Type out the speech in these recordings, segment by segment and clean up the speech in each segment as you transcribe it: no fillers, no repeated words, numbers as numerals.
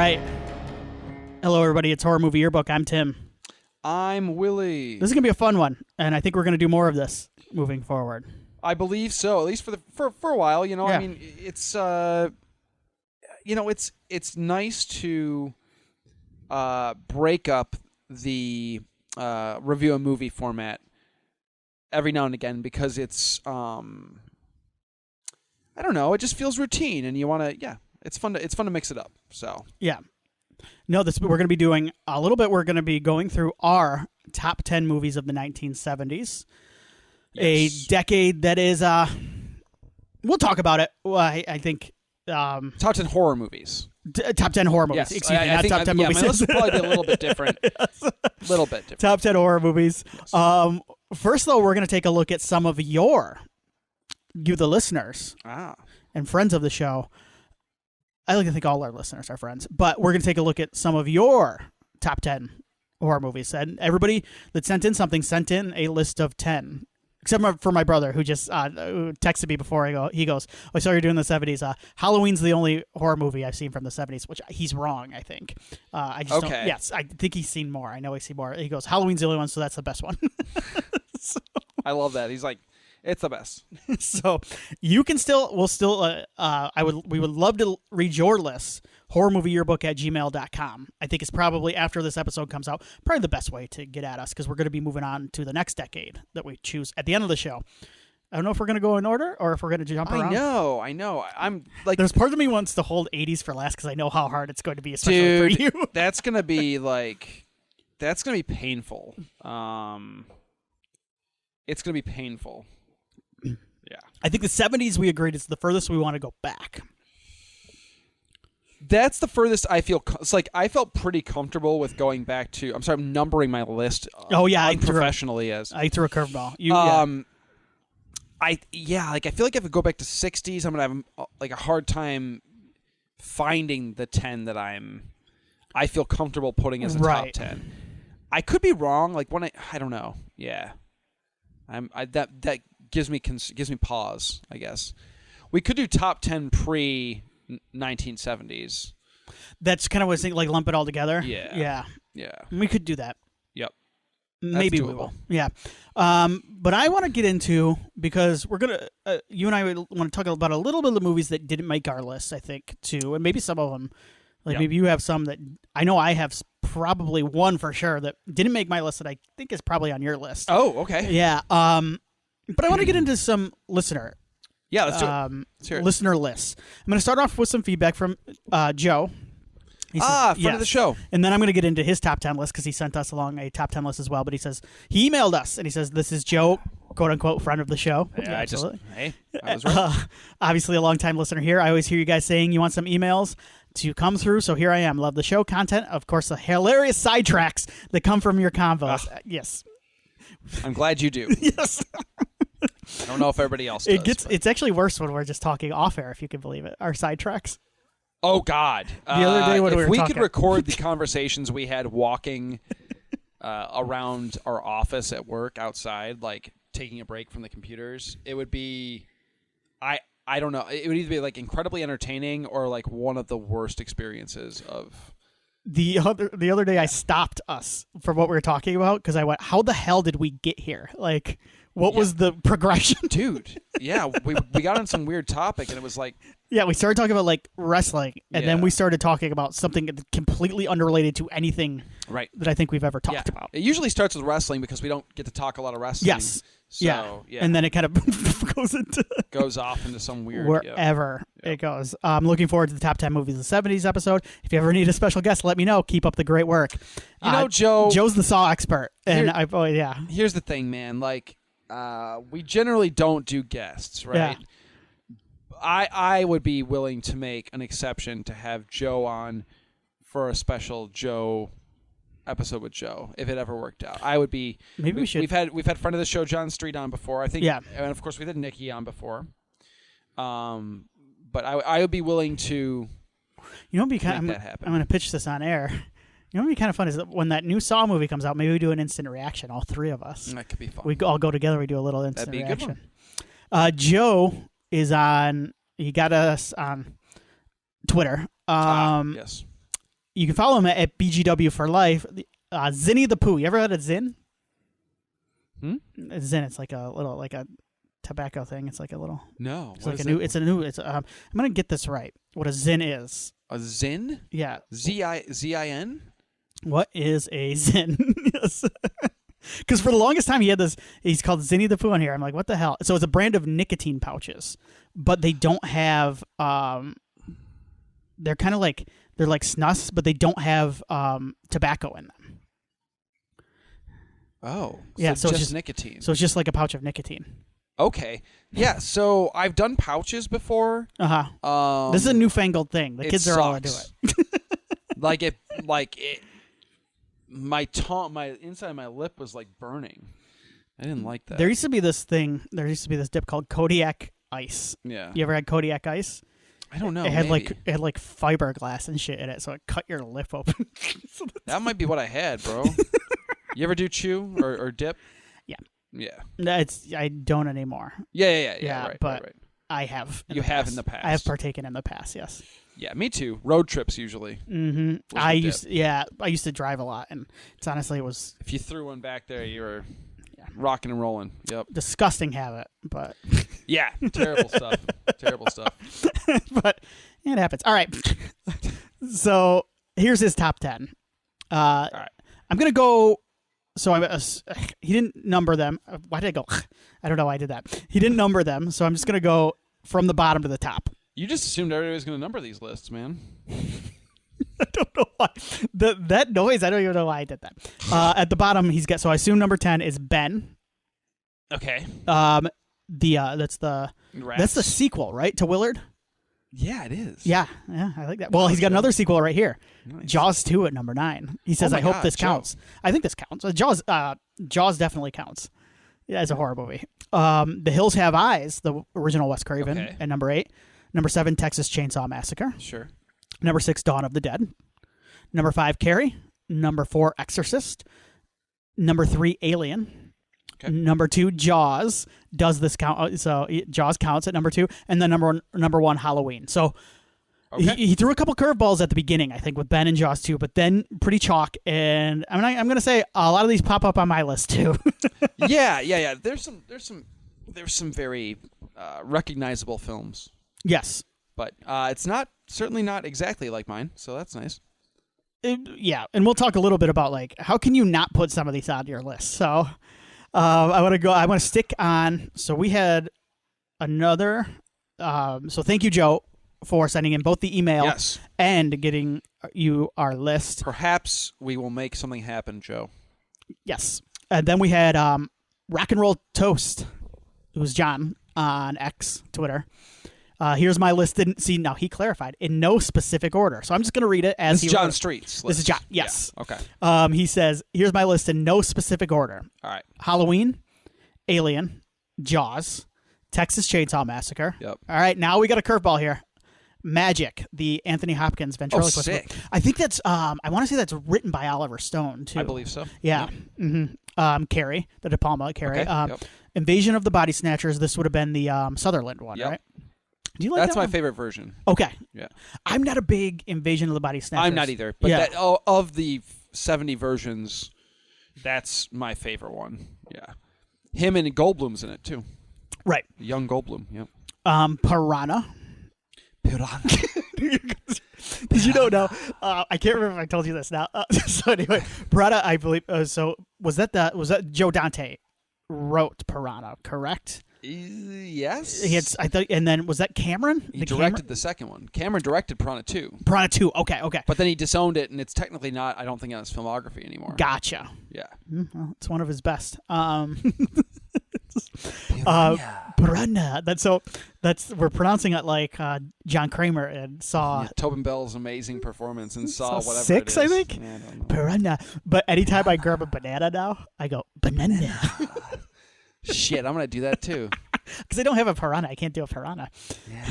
right. Hello, everybody. It's Horror Movie Yearbook. I'm Tim. I'm Willie. This is going to be a fun one, and I think we're going to do more of this moving forward. I believe so, at least for a while. You know, Yeah. I mean, it's it's nice to break up the review a movie format every now and again because it's I don't know, it just feels routine, and you want to it's fun to mix it up. So yeah. No, we're going to be doing a little bit. We're going to be going through our top 10 movies of the 1970s. Yes. A decade that is, we'll talk about it. Well, I think... top 10 horror movies. Top 10 horror movies. Yes, Excuse me, I not think, top 10 yeah, movies. my list will probably be a little bit different. Little bit different. Top 10 horror movies. Yes. First, though, we're going to take a look at some of you, the listeners, and friends of the show. I like to think all our listeners are friends, but we're going to take a look at some of your top 10 horror movies. And everybody that sent in something sent in a list of 10, except for my brother who just texted me before. He goes, "Oh, I saw you're doing the 70s. Halloween's the only horror movie I've seen from the 70s," which he's wrong, I think. I just don't. Yes, I think he's seen more. I know he's seen more. He goes, "Halloween's the only one, so that's the best one." So, I love that. He's like, it's the best. So you can we would love to read your list. horrormovieyearbook@gmail.com. I think it's probably, after this episode comes out, probably the best way to get at us, because we're going to be moving on to the next decade that we choose at the end of the show. I don't know if we're going to go in order or if we're going to jump around. I know. I'm like, there's part of me wants to hold 80s for last because I know how hard it's going to be, especially for you. That's going to be painful. It's going to be painful. Yeah. I think the 70s, we agreed, is the furthest we want to go back. That's the furthest I feel. It's like I felt pretty comfortable with going back to. I'm sorry, I'm numbering my list. I unprofessionally threw a curveball. I feel like if I go back to 60s, I'm gonna have a hard time finding the 10 that I feel comfortable putting as the top 10. I could be wrong. Like when I don't know. Yeah, that gives me pause, I guess. We could do top 10 pre-1970s. That's kind of what I was thinking, like lump it all together. Yeah. We could do that. Yep. Maybe we will. Yeah. But I want to get into, because we're going to, you and I want to talk about a little bit of the movies that didn't make our list, I think, too. And maybe some of them, maybe you have some that, I know I have probably one for sure that didn't make my list that I think is probably on your list. Oh, okay. Yeah. But I want to get into some listener. Yeah, let's do it. Let's hear it. Listener lists. I'm going to start off with some feedback from Joe. Friend of the show. And then I'm going to get into his top 10 list because he sent us along a top 10 list as well. But he emailed us and he says, "This is Joe, quote unquote, friend of the show." Yeah, absolutely. I was right. Obviously a long-time listener here. I always hear you guys saying you want some emails to come through, so here I am. Love the show content. Of course, the hilarious sidetracks that come from your convos. Yes. I'm glad you do. Yes. I don't know if everybody else does. It's actually worse when we're just talking off air, if you can believe it. Our sidetracks. Oh, God. The other day when if we were we talking. could record the conversations we had walking around our office at work outside, like taking a break from the computers, it would be... I don't know. It would either be like incredibly entertaining or like one of the worst experiences of... The other day I stopped us from what we were talking about because I went, how the hell did we get here? Like... What was the progression? Dude, yeah, we got on some weird topic, and it was like... Yeah, we started talking about, like, wrestling, and then we started talking about something completely unrelated to anything that I think we've ever talked about. It usually starts with wrestling because we don't get to talk a lot of wrestling. Yes. So, yeah. And then it kind of goes off into some weird... Wherever it goes. I'm looking forward to the top 10 movies of the 70s episode. If you ever need a special guest, let me know. Keep up the great work. Joe's the Saw expert. And Here's the thing, man. Like... we generally don't do guests, right? Yeah. I would be willing to make an exception to have Joe on for a special Joe episode with Joe if it ever worked out. I would be. Maybe we should. We've had friend of the show John Street on before. I think. Yeah. And of course we had Nikki on before. But I would be willing to. You know, that happen. I'm going to pitch this on air. You know what would be kind of fun is that when that new Saw movie comes out, maybe we do an instant reaction, all three of us. That could be fun. We all go together, we do a little instant That'd be reaction. a good one. Joe is on, he got us on Twitter. Yes. You can follow him at BGW for life. Zinny the Pooh. You ever heard of Zin? Zin. It's like a little, like a tobacco thing. It's like a little. No. It's like a new. It's a new. It's. I'm gonna get this right. What a Zin is. A Zin? Yeah. Z-I-N? What is a Zin? Yes. Because for the longest time he had this. He's called Zinny the Pooh on here. I'm like, what the hell? So it's a brand of nicotine pouches, but they don't have. They're kind of like snus, but they don't have tobacco in them. Oh, yeah. So it's just nicotine. So it's just like a pouch of nicotine. Okay. Yeah. So I've done pouches before. This is a newfangled thing. The kids are all into My it. inside of my lip was like burning. I didn't like that. There used to be this thing. There used to be this dip called Kodiak Ice. Yeah. You ever had Kodiak Ice? I don't know. It had like fiberglass and shit in it, so it cut your lip open. That might be what I had, bro. You ever do chew or dip? Yeah. Yeah. I don't anymore. Yeah. Right, but right. I have. You have in the past. I have partaken in the past. Yes. Yeah, me too. Road trips usually. Mm-hmm. I used to drive a lot, and it's honestly it was. If you threw one back there, you were rocking and rolling. Yep. Disgusting habit, but. Yeah, terrible stuff. Terrible stuff. But it happens. All right. So here's his top 10. All right. I'm gonna go. So he didn't number them. Why did I go? I don't know why I did that. He didn't number them, so I'm just gonna go from the bottom to the top. You just assumed everybody was gonna number these lists, man. I don't know why. That noise. I don't even know why I did that. At the bottom, he's got. So I assume number 10 is Ben. Okay. That's the sequel, right, to Willard? Yeah, it is. Yeah, I like that. Well, he's got another sequel right here. Nice. Jaws 2 at number 9. He says, "I hope this counts." I think this counts. Jaws definitely counts. Yeah, it's a horror movie. The Hills Have Eyes, the original Wes Craven, at number 8. Number 7, Texas Chainsaw Massacre. Sure. Number 6, Dawn of the Dead. Number 5, Carrie. Number 4, Exorcist. Number 3, Alien. Okay. Number 2, Jaws. Does this count? So Jaws counts at number 2, and then number 1, Halloween. So he threw a couple curveballs at the beginning, I think, with Ben and Jaws 2, but then pretty chalk. And I'm going to say a lot of these pop up on my list too. Yeah. There's some very recognizable films. Yes, but it's certainly not exactly like mine. So that's nice. Yeah, and we'll talk a little bit about like how can you not put some of these on your list. So. I want to stick on. So we had another. So thank you, Joe, for sending in both the email and getting you our list. Perhaps we will make something happen, Joe. Yes. And then we had Rock and Roll Toast. It was John on X, Twitter. Here's my list. Now he clarified in no specific order. So I'm just going to read it as this is John Street's list. This is John. Yes. Yeah. Okay. He says, here's my list in no specific order. All right. Halloween, Alien, Jaws, Texas Chainsaw Massacre. Yep. All right. Now we got a curveball here. Magic, the Anthony Hopkins ventriloquist. Sick. I think that's, I want to say that's written by Oliver Stone too. I believe so. Yeah. Yep. Mm-hmm. Carrie, the De Palma Carrie. Okay. Invasion of the Body Snatchers. This would have been the Sutherland one, right? Do you like That's that my one? favorite version. Okay. Yeah. I'm not a big Invasion of the Body Snatchers. I'm not either. But of the 70 versions, that's my favorite one. Yeah. Him and Goldblum's in it too. Right. Young Goldblum. Yep. Piranha. Did you know? I can't remember if I told you this now. So anyway, Piranha, I believe. So was that Joe Dante wrote Piranha? Correct. Yes. I thought, and then was that Cameron? He directed the second one. Cameron directed Piranha 2. Piranha 2. Okay. But then he disowned it, and it's technically not. I don't think on his filmography anymore. Gotcha. Yeah. Well, it's one of his best. Piranha. We're pronouncing it like John Kramer and Saw. Yeah, Tobin Bell's amazing performance and Saw whatever 6, it is. I think. Yeah, I don't know. Piranha. But anytime I grab a banana now, I go banana. Shit, I'm gonna do that too. Because I don't have a piranha, I can't do a piranha. Yeah.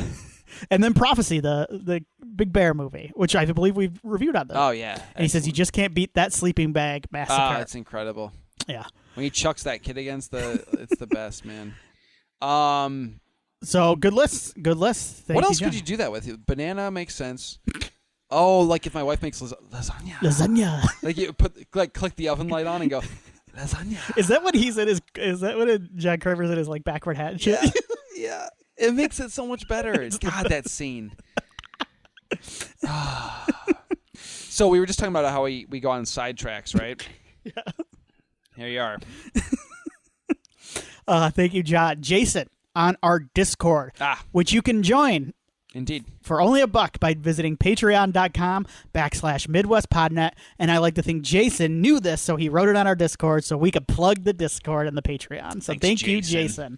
And then Prophecy, the Big Bear movie, which I believe we've reviewed on this. Oh yeah. And he says you just can't beat that sleeping bag massacre. It's incredible. Yeah. When he chucks that kid against it's the best, man. So good list. Good list. What else could you do that with? Banana makes sense. Oh, like if my wife makes lasagna. Lasagna. Like you click the oven light on and go, lasagna. Is that what he said? Is that what Jack Carver said? His like backward hat and shit? Yeah. Yeah. It makes it so much better. God, that scene. So we were just talking about how we go on sidetracks, right? Yeah. Here you are. Thank you, John. Jason on our Discord, which you can join. Indeed. For only $1 by visiting patreon.com/MidwestPodNet. And I like to think Jason knew this, so he wrote it on our Discord so we could plug the Discord and the Patreon. So thank you, Jason.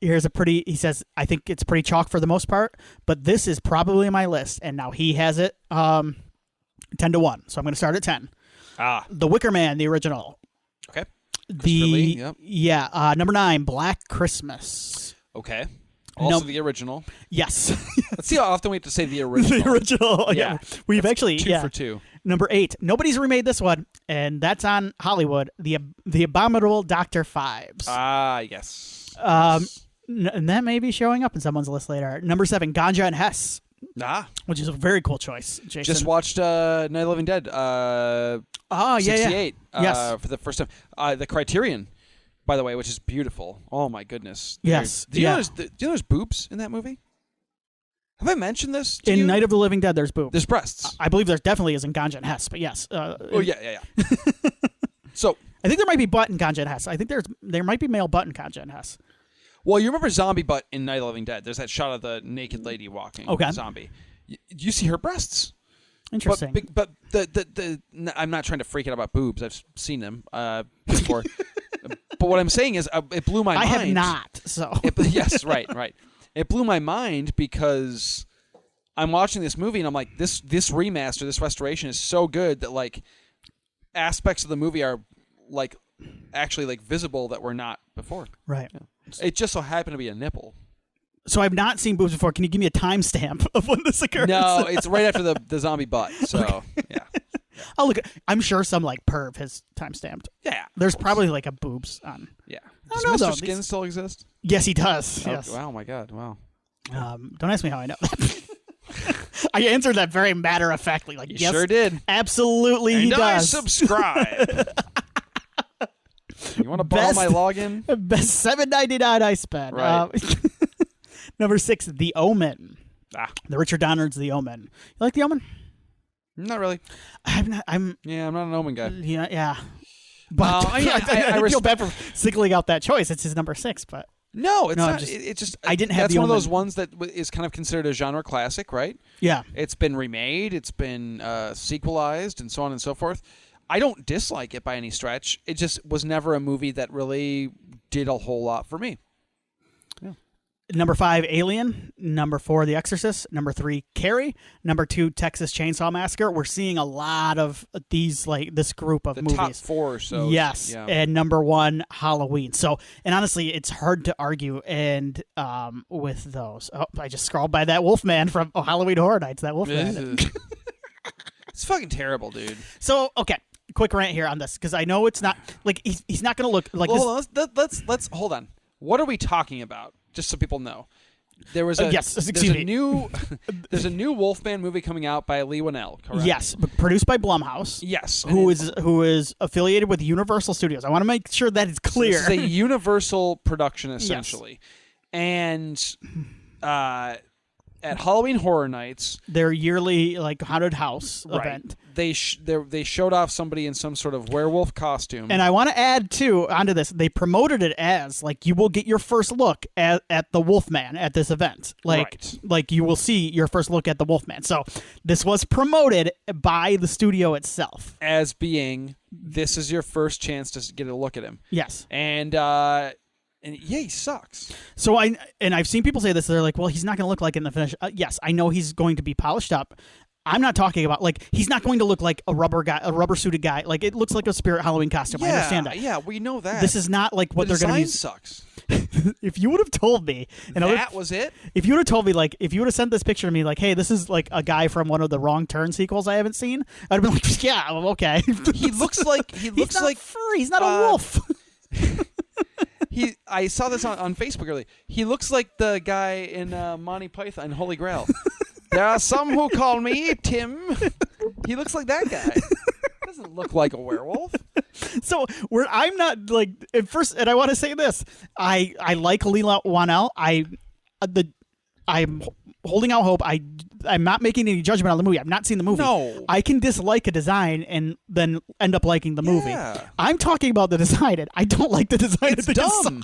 He says, I think it's pretty chalk for the most part, but this is probably my list. And now he has it 10-1. So I'm going to start at 10. The Wicker Man, the original. Okay. Number 9, Black Christmas. Okay. Also the original. Yes. Let's see how often we have to say the original. The original. Yeah. We've That's actually 2 for 2. Number 8. Nobody's remade this one, and that's on Hollywood. The Abominable Dr. Phibes. Yes. And that may be showing up in someone's list later. Number 7, Ganja and Hess. Which is a very cool choice, Jason. Just watched Night of the Living Dead. 68. Yes. For the first time. The Criterion, by the way, which is beautiful. Oh my goodness. Yes. Do you know there's boobs in that movie? Have I mentioned this? In Night of the Living Dead, there's boobs. There's breasts. I believe there definitely is in Ganja and Hess, but yes. Yeah. So I think there might be butt in Ganja and Hess. I think there might be male butt in Ganja and Hess. Well, you remember zombie butt in Night of the Living Dead. There's that shot of the naked lady walking. Okay. Zombie. You see her breasts. Interesting. But the I'm not trying to freak out about boobs. I've seen them before. But what I'm saying is it blew my mind. I have not. So yes, right. It blew my mind because I'm watching this movie and I'm like, this remaster, this restoration is so good that like aspects of the movie are like actually like visible that were not before. Right. Yeah. It just so happened to be a nipple. So I've not seen boobs before. Can you give me a timestamp of when this occurs? No, it's right after the zombie butt. So yeah. I'll look. I'm sure some like perv has timestamped. Yeah. There's probably like a boobs on. Yeah. Does Mr. Skin still exist? Yes, he does. Yes. Oh my God! Wow. Don't ask me how I know that. I answered that very matter of factly. Like, you yes, sure did. Absolutely, he does. I subscribe. You want to borrow my login? Best $7.99 I spent. Right. Number 6, The Omen. The Richard Donner's The Omen. You like The Omen? Not really. I'm not an Omen guy. Yeah. But I feel bad for singling out that choice. It's his number 6, but no, it's not. It's just I didn't have. That's the one Omen. of those ones that is kind of considered a genre classic, right? Yeah. It's been remade. It's been sequelized, and so on and so forth. I don't dislike it by any stretch. It just was never a movie that really did a whole lot for me. Yeah. Number 5, Alien. Number 4, The Exorcist. Number 3, Carrie. Number 2, Texas Chainsaw Massacre. We're seeing a lot of these, like this group of movies. Top 4 or so. Yes. Yeah. And number 1, Halloween. So, and honestly, it's hard to argue and with those. Oh, I just scrolled by that Wolfman from Halloween Horror Nights. That Wolfman. It's fucking terrible, dude. So, okay. Quick rant here on this because I know it's not like he's not going to look like. Well, let's hold on. What are we talking about? Just so people know, there was a there's a new Wolfman movie coming out by Lee Winnell. Correct? Yes, but produced by Blumhouse. Yes, who is affiliated with Universal Studios. I want to make sure that it's clear. So this is a Universal production essentially, yes. And at Halloween Horror Nights, their yearly like haunted house event, they showed off somebody in some sort of werewolf costume. And I want to add too onto this, they promoted it as like you will get your first look at the Wolfman at this event, like you will see your first look at the Wolfman. So this was promoted by the studio itself as being this is your first chance to get a look at him. Yes, and yeah, he sucks. So I've seen people say this. They're like, well, he's not going to look like in the finish. Yes, I know he's going to be polished up. I'm not talking about like he's not going to look like a rubber suited guy. Like it looks like a Spirit Halloween costume. Yeah, I understand that. Yeah, we know that. This is not like what they're going to use. Sucks. If you would have told me, that was it. If you would have told me, like, if you would have sent this picture to me, like, hey, this is like a guy from one of the Wrong Turn sequels I haven't seen, I'd have been like, yeah, well, okay. He looks like he's not furry. He's not a wolf. I saw this on Facebook earlier. He looks like the guy in Monty Python, Holy Grail. There are some who call me Tim. He looks like that guy. Doesn't look like a werewolf. So I'm not like at first, and I want to say this: I like Leela Whannell. I'm holding out hope. I'm not making any judgment on the movie. I've not seen the movie. No. I can dislike a design and then end up liking the movie. I'm talking about the design. I don't like the design. It's dumb.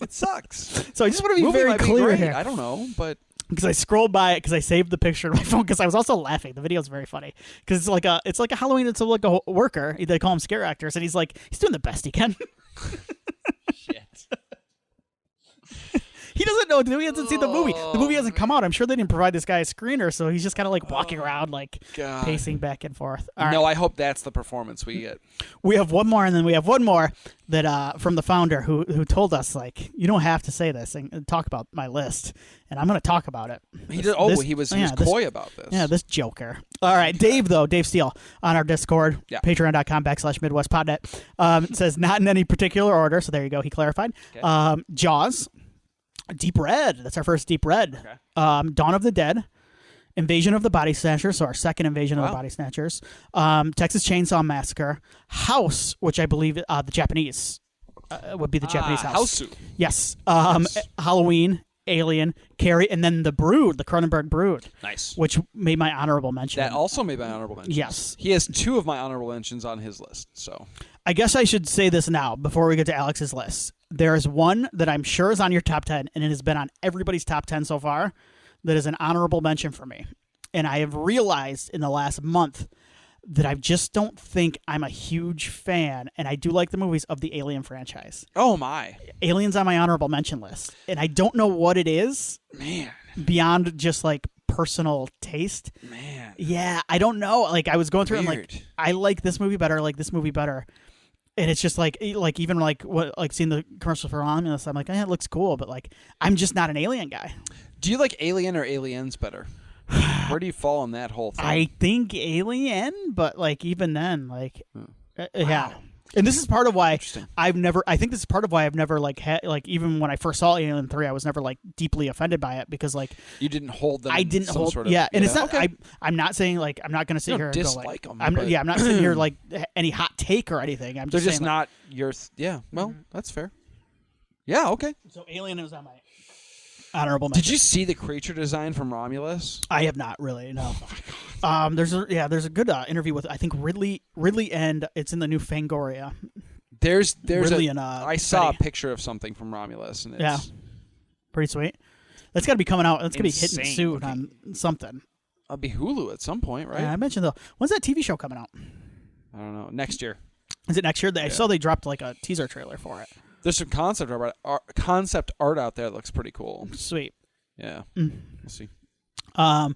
It sucks. So I just want to be very clear here. I don't know, but because I scrolled by it because I saved the picture on my phone because I was also laughing. The video is very funny because it's like a Halloween. It's like a worker. They call him scare actors, and he's doing the best he can. Shit. He doesn't know what to do. He hasn't seen the movie. The movie hasn't come out. I'm sure they didn't provide this guy a screener, so he's just kind of like walking around, like pacing back and forth. No, I hope that's the performance we get. We have one more, and then we have one more that from the founder who told us, like, you don't have to say this and talk about my list, and I'm going to talk about it. He did. He was coy about this. Yeah, this joker. All right, Dave Steele on our Discord, patreon.com/MidwestPodNet, says not in any particular order. So there you go. He clarified. Okay. Jaws. Deep Red. That's our first Deep Red. Okay. Dawn of the Dead. Invasion of the Body Snatchers. So our second Invasion of the Body Snatchers. Texas Chainsaw Massacre. House, which I believe the Japanese would be the Japanese house. House. Yes. Halloween. Alien. Carrie. And then the Brood. The Cronenberg Brood. Nice. Which made my honorable mention. That also made my honorable mention. Yes. He has 2 of my honorable mentions on his list. So I guess I should say this now before we get to Alex's list. There is one that I'm sure is on your top 10, and it has been on everybody's top 10 so far, that is an honorable mention for me. And I have realized in the last month that I just don't think I'm a huge fan, and I do like the movies of the Alien franchise. Oh, my. Alien's on my honorable mention list, and I don't know what it is. Man. Beyond just, like, personal taste. Man. Yeah, I don't know. Like, I was going through it, I'm like, I like this movie better, I like this movie better. And it's just like even like what like seeing the commercial for Romulus, I'm like, it looks cool, but like I'm just not an Alien guy. Do you like Alien or Aliens better? Where do you fall on that whole thing? I think Alien, but like even then, like yeah. And this is part of why I think this is part of why I've never like had like even when I first saw Alien 3, I was never like deeply offended by it because like you didn't hold them. I didn't hold. Sort of, and it's not. Okay. I'm not saying like I'm not going to sit here and dislike go like them. I'm not sitting here like any hot take or anything. I'm They're just just saying, not your. Yeah. Well, that's fair. Yeah. Okay. So Alien is on my honorable mention. Did you see the creature design from Romulus? I have not really. No. Oh my God. There's a good interview with I think Ridley, and it's in the new Fangoria. There's Ridley I saw a picture of something from Romulus, and it's pretty sweet. That's got to be coming out. That's gonna be hitting soon on something. I'll be Hulu at some point, right? I mentioned though. When's that TV show coming out? I don't know. Next year. Is it next year? I saw they dropped like a teaser trailer for it. There's some concept art out there that looks pretty cool. Sweet. Yeah. We'll see. All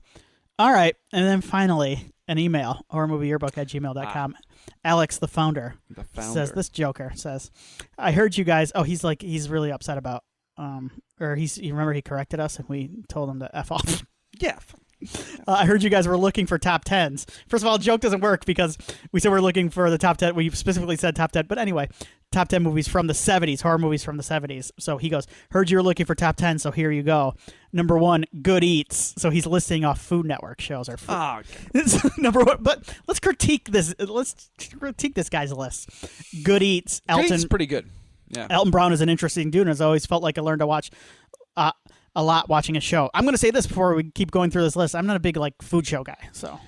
right. And then finally, an email, horrormovieyearbook@gmail.com. Alex, the founder, says, this joker says, I heard you guys, he's really upset about, or you remember he corrected us and we told him to F off. Yeah. I heard you guys were looking for top 10s. First of all, joke doesn't work because we said we're looking for the top 10. We specifically said top 10. But anyway, top 10 movies from the 70s, horror movies from the 70s. So he goes, heard you were looking for top 10, so here you go. Number 1, Good Eats. So he's listing off Food Network shows. Or food. Oh, okay. Number 1. But let's critique this. Let's critique this guy's list. Good Eats. Good Eats is pretty good. Yeah. Elton Brown is an interesting dude, and has always felt like I learned to watch a lot watching a show. I'm going to say this before we keep going through this list. I'm not a big like food show guy, so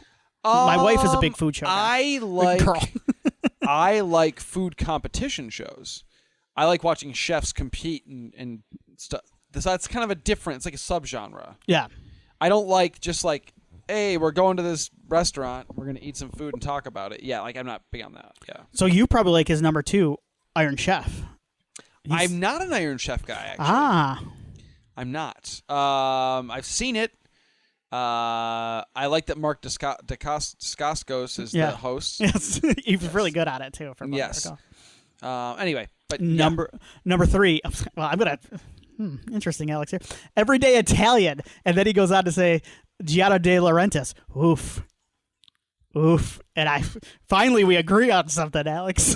my wife is a big food show guy. I like food competition shows. I like watching chefs compete and stuff. That's kind of a different. It's like a subgenre. Yeah. I don't like just like, hey, we're going to this restaurant. We're going to eat some food and talk about it. Yeah, like I'm not big on that. Yeah. So you probably like his number 2, Iron Chef. I'm not an Iron Chef guy, actually. I'm not. I've seen it. I like that Mark Dacascos is the host. Yes, he was really good at it too. Yes. Anyway, but number 3. Well, I'm gonna. Interesting, Alex here. Everyday Italian, and then he goes on to say Giada De Laurentiis. Oof. And finally we agree on something, Alex.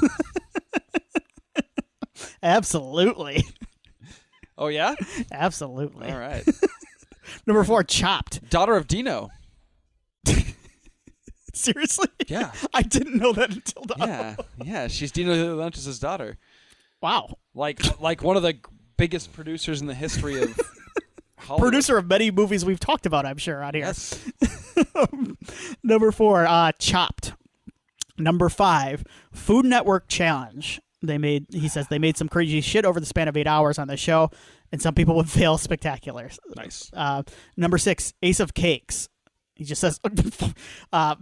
Absolutely. Oh, yeah? Absolutely. All right. Number 4, Chopped. Daughter of Dino. Seriously? Yeah. I didn't know that until now. Yeah. She's Dino De Laurentiis' daughter. Wow. Like one of the biggest producers in the history of Hollywood. Producer of many movies we've talked about, I'm sure, out here. Yes. Number 4, Chopped. Number 5, Food Network Challenge. He says they made some crazy shit over the span of 8 hours on the show, and some people would fail spectacular. Nice. Number 6, Ace of Cakes. He just says, I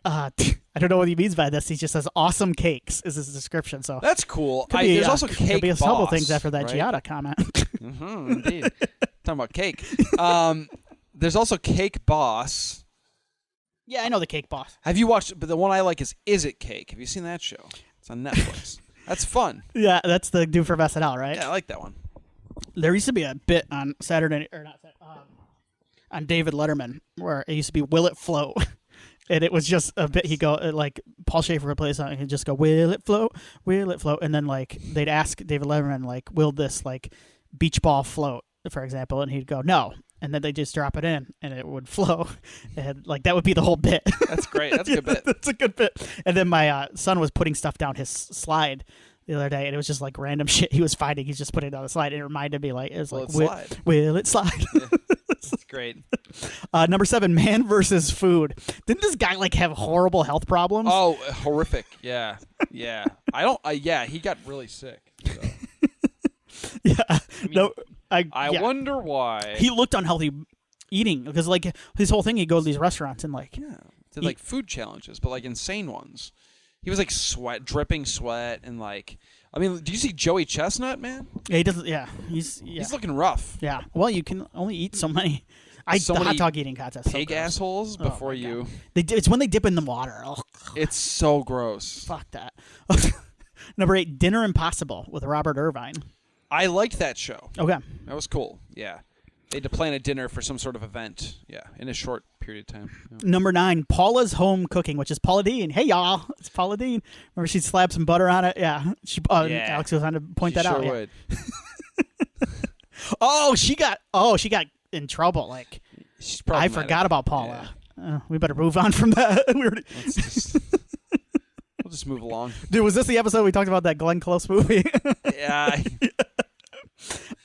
don't know what he means by this. He just says, awesome cakes is his description. So that's cool. There's also Cake could be a Boss, couple things after that right? Giada comment. Indeed. Talking about cake. There's also Cake Boss. Yeah, I know the Cake Boss. Have you watched? But the one I like is It Cake? Have you seen that show? It's on Netflix. That's fun. Yeah, that's the dude from SNL, right? Yeah, I like that one. There used to be a bit on on David Letterman where it used to be "Will It Float," and it was just a bit. He'd go like Paul Schaefer would play something, and he'd just go "Will it float? Will it float?" And then like they'd ask David Letterman like, "Will this like beach ball float?" For example, and he'd go "No," and then they just drop it in, and it would flow, and like that would be the whole bit. That's great. That's a good bit. That's a good bit. And then my son was putting stuff down his slide the other day, and it was just like random shit he was finding. He's just putting it on the slide. And it reminded me like it was will it slide? Yeah. That's great. Number 7, Man versus Food. Didn't this guy like have horrible health problems? Oh, horrific. Yeah. I don't. Yeah, he got really sick. So. Yeah. I mean, no. I wonder why. He looked unhealthy eating because like his whole thing, he'd go to these restaurants and like did like food challenges, but like insane ones. He was like dripping sweat, and like, I mean, do you see Joey Chestnut, man? Yeah, he doesn't. Yeah, he's looking rough. Yeah, well, you can only eat so many. The hot dog eating contest. Pig assholes before you. It's when they dip in the water. Oh, it's so gross. Fuck that. Number 8, Dinner Impossible with Robert Irvine. I liked that show. Okay, that was cool. Yeah. They had to plan a dinner for some sort of event, in a short period of time. Yeah. Number 9, Paula's Home Cooking, which is Paula Deen. Hey, y'all, it's Paula Deen. Remember she slapped some butter on it? Yeah. Alex was on to point that out. Would. Yeah. she got in trouble. Like, I forgot about Paula. Yeah. We better move on from that. We'll just move along. Dude, was this the episode we talked about that Glenn Close movie? Yeah.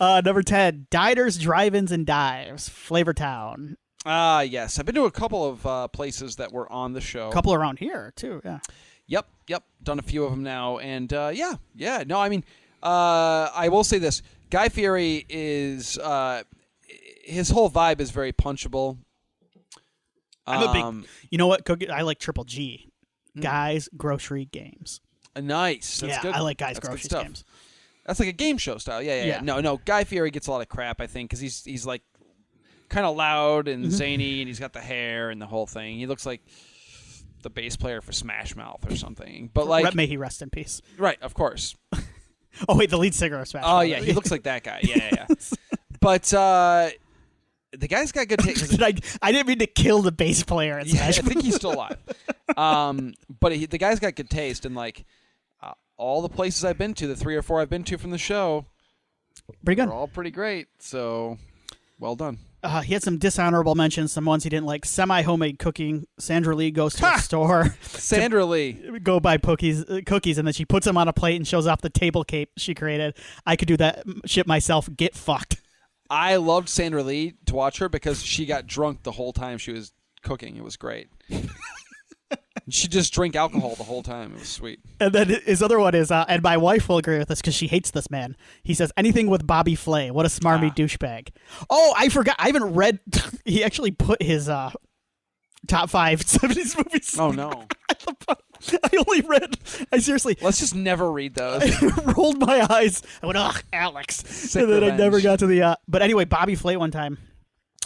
Number 10, Diners, Drive-Ins, and Dives, Flavortown. Yes. I've been to a couple of places that were on the show. A couple around here, too, yeah. Yep. Done a few of them now. And, yeah. No, I mean, I will say this. Guy Fieri is, his whole vibe is very punchable. I'm a big, you know what, I like Triple G. Guys, Grocery Games. Nice. That's good. I like Guys, Grocery Games. That's like a game show style. Yeah. No. Guy Fieri gets a lot of crap, I think, because he's like kind of loud and zany, and he's got the hair and the whole thing. He looks like the bass player for Smash Mouth or something. But like, may he rest in peace. Right, of course. Oh wait, the lead singer of Smash Mouth. Oh yeah, he looks like that guy. Yeah. But the guy's got good taste. I didn't mean to kill the bass player in Smash Mouth. I think he's still alive. But the guy's got good taste, and like. All the places I've been to, the 3 or 4 I've been to from the show, pretty good. They're all pretty great. So, well done. He had some dishonorable mentions, some ones he didn't like. Semi-homemade cooking. Sandra Lee goes to a store. Sandra Lee. Go buy cookies, and then she puts them on a plate and shows off the table cape she created. I could do that shit myself. Get fucked. I loved Sandra Lee to watch her because she got drunk the whole time she was cooking. It was great. She just drank alcohol the whole time. It was sweet. And then his other one is, and my wife will agree with this because she hates this man. He says, anything with Bobby Flay. What a smarmy douchebag. Oh, I forgot. I haven't read. He actually put his top 5 70s movies. Oh, no. I only read. Seriously. Let's just never read those. I rolled my eyes. I went, ugh, Alex. Sick and then revenge. I never got to the. But anyway, Bobby Flay one time.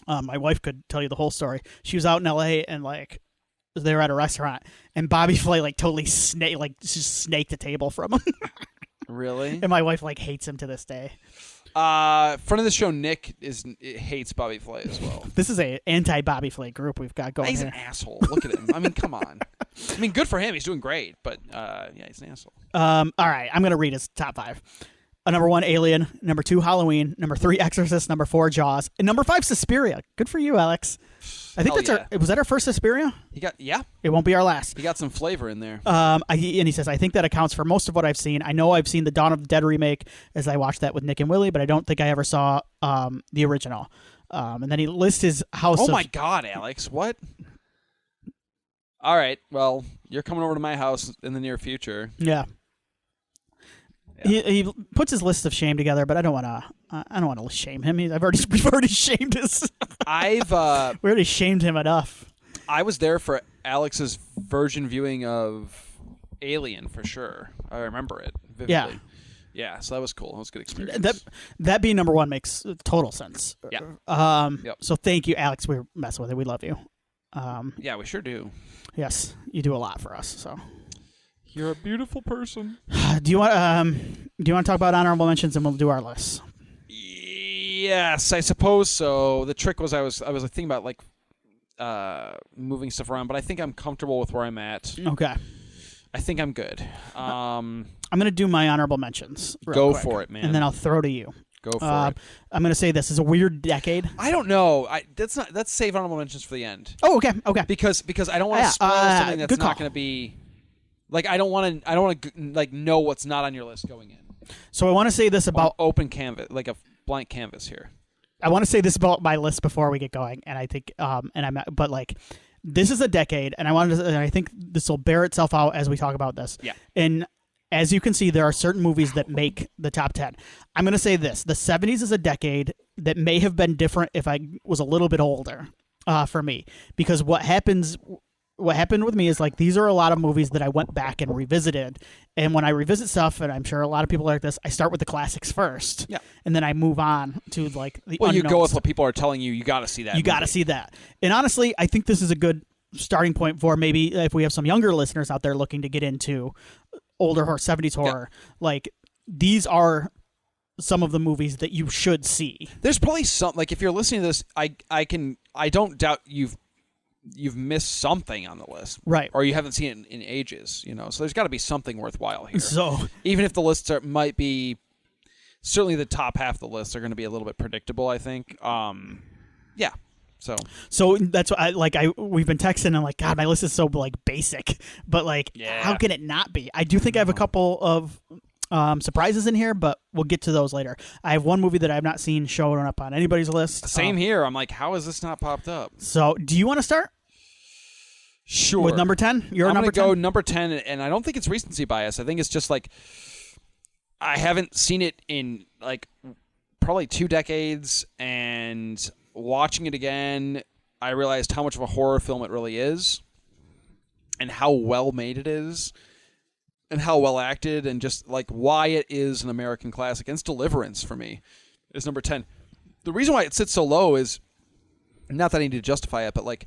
My wife could tell you the whole story. She was out in L.A. and like. They were at a restaurant, and Bobby Flay totally just snaked a table from him. Really? And my wife hates him to this day. Friend of the show, Nick hates Bobby Flay as well. This is a anti Bobby Flay group we've got going. He's here. An asshole. Look at him. I mean, come on. I mean, good for him. He's doing great, but yeah, he's an asshole. All right, I'm gonna read his top 5. number 1, Alien. Number 2, Halloween. Number 3, Exorcist. Number 4, Jaws. And number 5, Suspiria. Good for you, Alex. I think was that our first Suspiria? It won't be our last. He got some flavor in there. And he says, I think that accounts for most of what I've seen. I know I've seen the Dawn of the Dead remake as I watched that with Nick and Willie, but I don't think I ever saw the original. And then he lists his house. Oh my God, Alex! What? All right. Well, you're coming over to my house in the near future. Yeah. He puts his list of shame together, but I don't want to shame him. We've already shamed his. we already shamed him enough. I was there for Alex's virgin viewing of Alien for sure. I remember it vividly. Yeah. Yeah, so that was cool. That was a good experience. That being number 1 makes total sense. Yeah. Yep. So thank you, Alex. We're messing with it. We love you. Yeah, we sure do. Yes, you do a lot for us. So you're a beautiful person. Do you want to talk about honorable mentions and we'll do our lists? Yes, I suppose so. The trick was I was thinking about like moving stuff around, but I think I'm comfortable with where I'm at. Okay. I think I'm good. I'm going to do my honorable mentions. Go quick, for it, man. And then I'll throw to you. Go for it. I'm going to say this is a weird decade. I don't know. Let's save honorable mentions for the end. Oh, okay. Because I don't want to spoil something that's not going to be like I don't want to like know what's not on your list going in. So I want to say this about open canvas, like a blank canvas here. I want to say this about my list before we get going, and I think but like this is a decade, and I think this will bear itself out as we talk about this. Yeah. And as you can see, there are certain movies that make the top 10. I'm going to say this. The 70s is a decade that may have been different if I was a little bit older for me. Because what happened with me is like these are a lot of movies that I went back and revisited. And when I revisit stuff, and I'm sure a lot of people are like this, I start with the classics first. Yeah. And then I move on to like the Well, you go with stuff. what people are telling you. You got to see that. You got to see that. And honestly, I think this is a good starting point for maybe if we have some younger listeners out there looking to get into older horror, 70s horror, like these are some of the movies that you should see. There's probably some, like if you're listening to this, I don't doubt you've missed something on the list. Right. Or you haven't seen it in ages, So there's got to be something worthwhile here. So even if the lists might be, certainly the top half of the lists are going to be a little bit predictable, I think. Yeah. So that's what we've been texting and like, God, my list is so like basic, but like, how can it not be? I do think I have a couple of surprises in here, but we'll get to those later. I have one movie that I've not seen showing up on anybody's list. Same here. I'm like, how has this not popped up? So do you want to start? Sure. With number 10? I'm going to go number 10, and I don't think it's recency bias. I think it's just like I haven't seen it in like probably 2 decades, and watching it again, I realized how much of a horror film it really is and how well made it is and how well acted and just like why it is an American classic. And it's Deliverance for me is number 10. The reason why it sits so low is not that I need to justify it, but like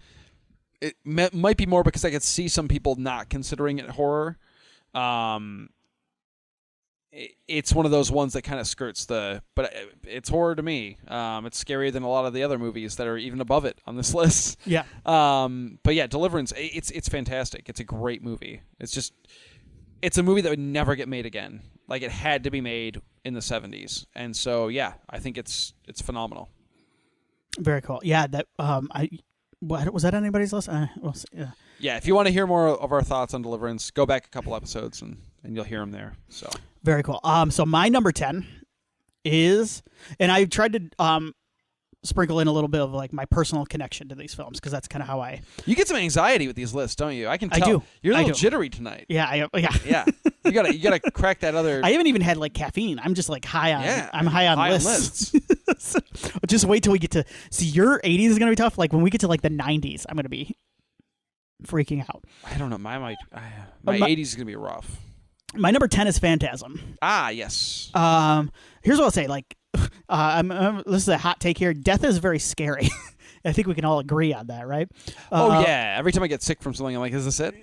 it might be more because I could see some people not considering it horror. It's one of those ones that kind of skirts but it's horror to me. It's scarier than a lot of the other movies that are even above it on this list. Yeah. But yeah, Deliverance, it's fantastic. It's a great movie. It's a movie that would never get made again. Like it had to be made in the 70s. And so, yeah, I think it's phenomenal. Very cool. Yeah. That, was that on anybody's list? We'll see. Yeah. Yeah. If you want to hear more of our thoughts on Deliverance, go back a couple episodes and you'll hear them there. So. Very cool. So my number 10 is, and I tried to sprinkle in a little bit of like my personal connection to these films because that's kind of how I. You get some anxiety with these lists, don't you? I can tell. I do. You're a little jittery tonight. Yeah. Yeah. You gotta crack that other. I haven't even had like caffeine. I'm just like high on. Yeah. I'm high on lists. Just wait till we get to see your 80s is gonna be tough. Like when we get to like the 90s, I'm gonna be freaking out. I don't know. My 80s is gonna be rough. My number 10 is Phantasm. Ah, yes. Here's what I'll say. Like, this is a hot take here. Death is very scary. I think we can all agree on that, right? Yeah. Every time I get sick from something, I'm like, is this it?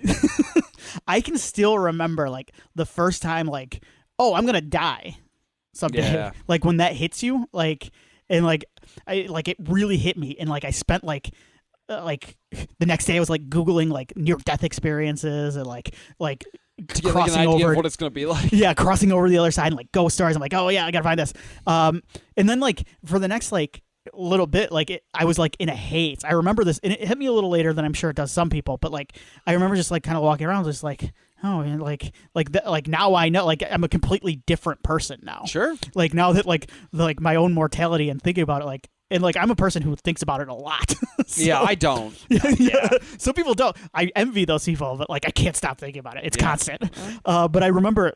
I can still remember, like, the first time, like, oh, I'm going to die someday. Yeah. Like, when that hits you, like, and, like, it really hit me. And, like, I spent, like, the next day I was, like, Googling, like, near-death experiences and, like to get like, an idea of what it's going to be like. Yeah, crossing over the other side and like ghost stories. I'm like, oh yeah, I gotta find this. And then like for the next like little bit, like I was like in a haze. I remember this, and it hit me a little later than I'm sure it does some people. But like I remember just like kind of walking around, just like and like now I know like I'm a completely different person now. Sure. Like now that like my own mortality and thinking about it like. And, like, I'm a person who thinks about it a lot. So, yeah, I don't. Yeah. Some people don't. I envy those people, but, like, I can't stop thinking about it. It's constant. But I remember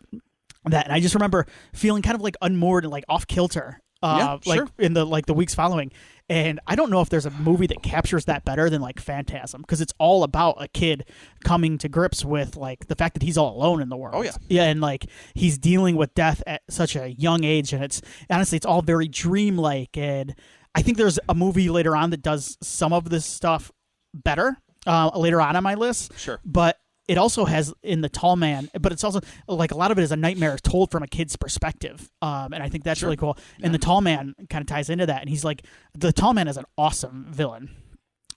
that, and I just remember feeling kind of, like, unmoored and, like, off-kilter. Like, in the weeks following. And I don't know if there's a movie that captures that better than, like, Phantasm, because it's all about a kid coming to grips with, like, the fact that he's all alone in the world. Oh, yeah. Yeah, and, like, he's dealing with death at such a young age, and honestly, it's all very dreamlike, and I think there's a movie later on that does some of this stuff better later on my list. Sure. But it also has in The Tall Man, but it's also like a lot of it is a nightmare told from a kid's perspective. And I think that's really cool. Yeah. And The Tall Man kind of ties into that. And he's like, The Tall Man is an awesome villain.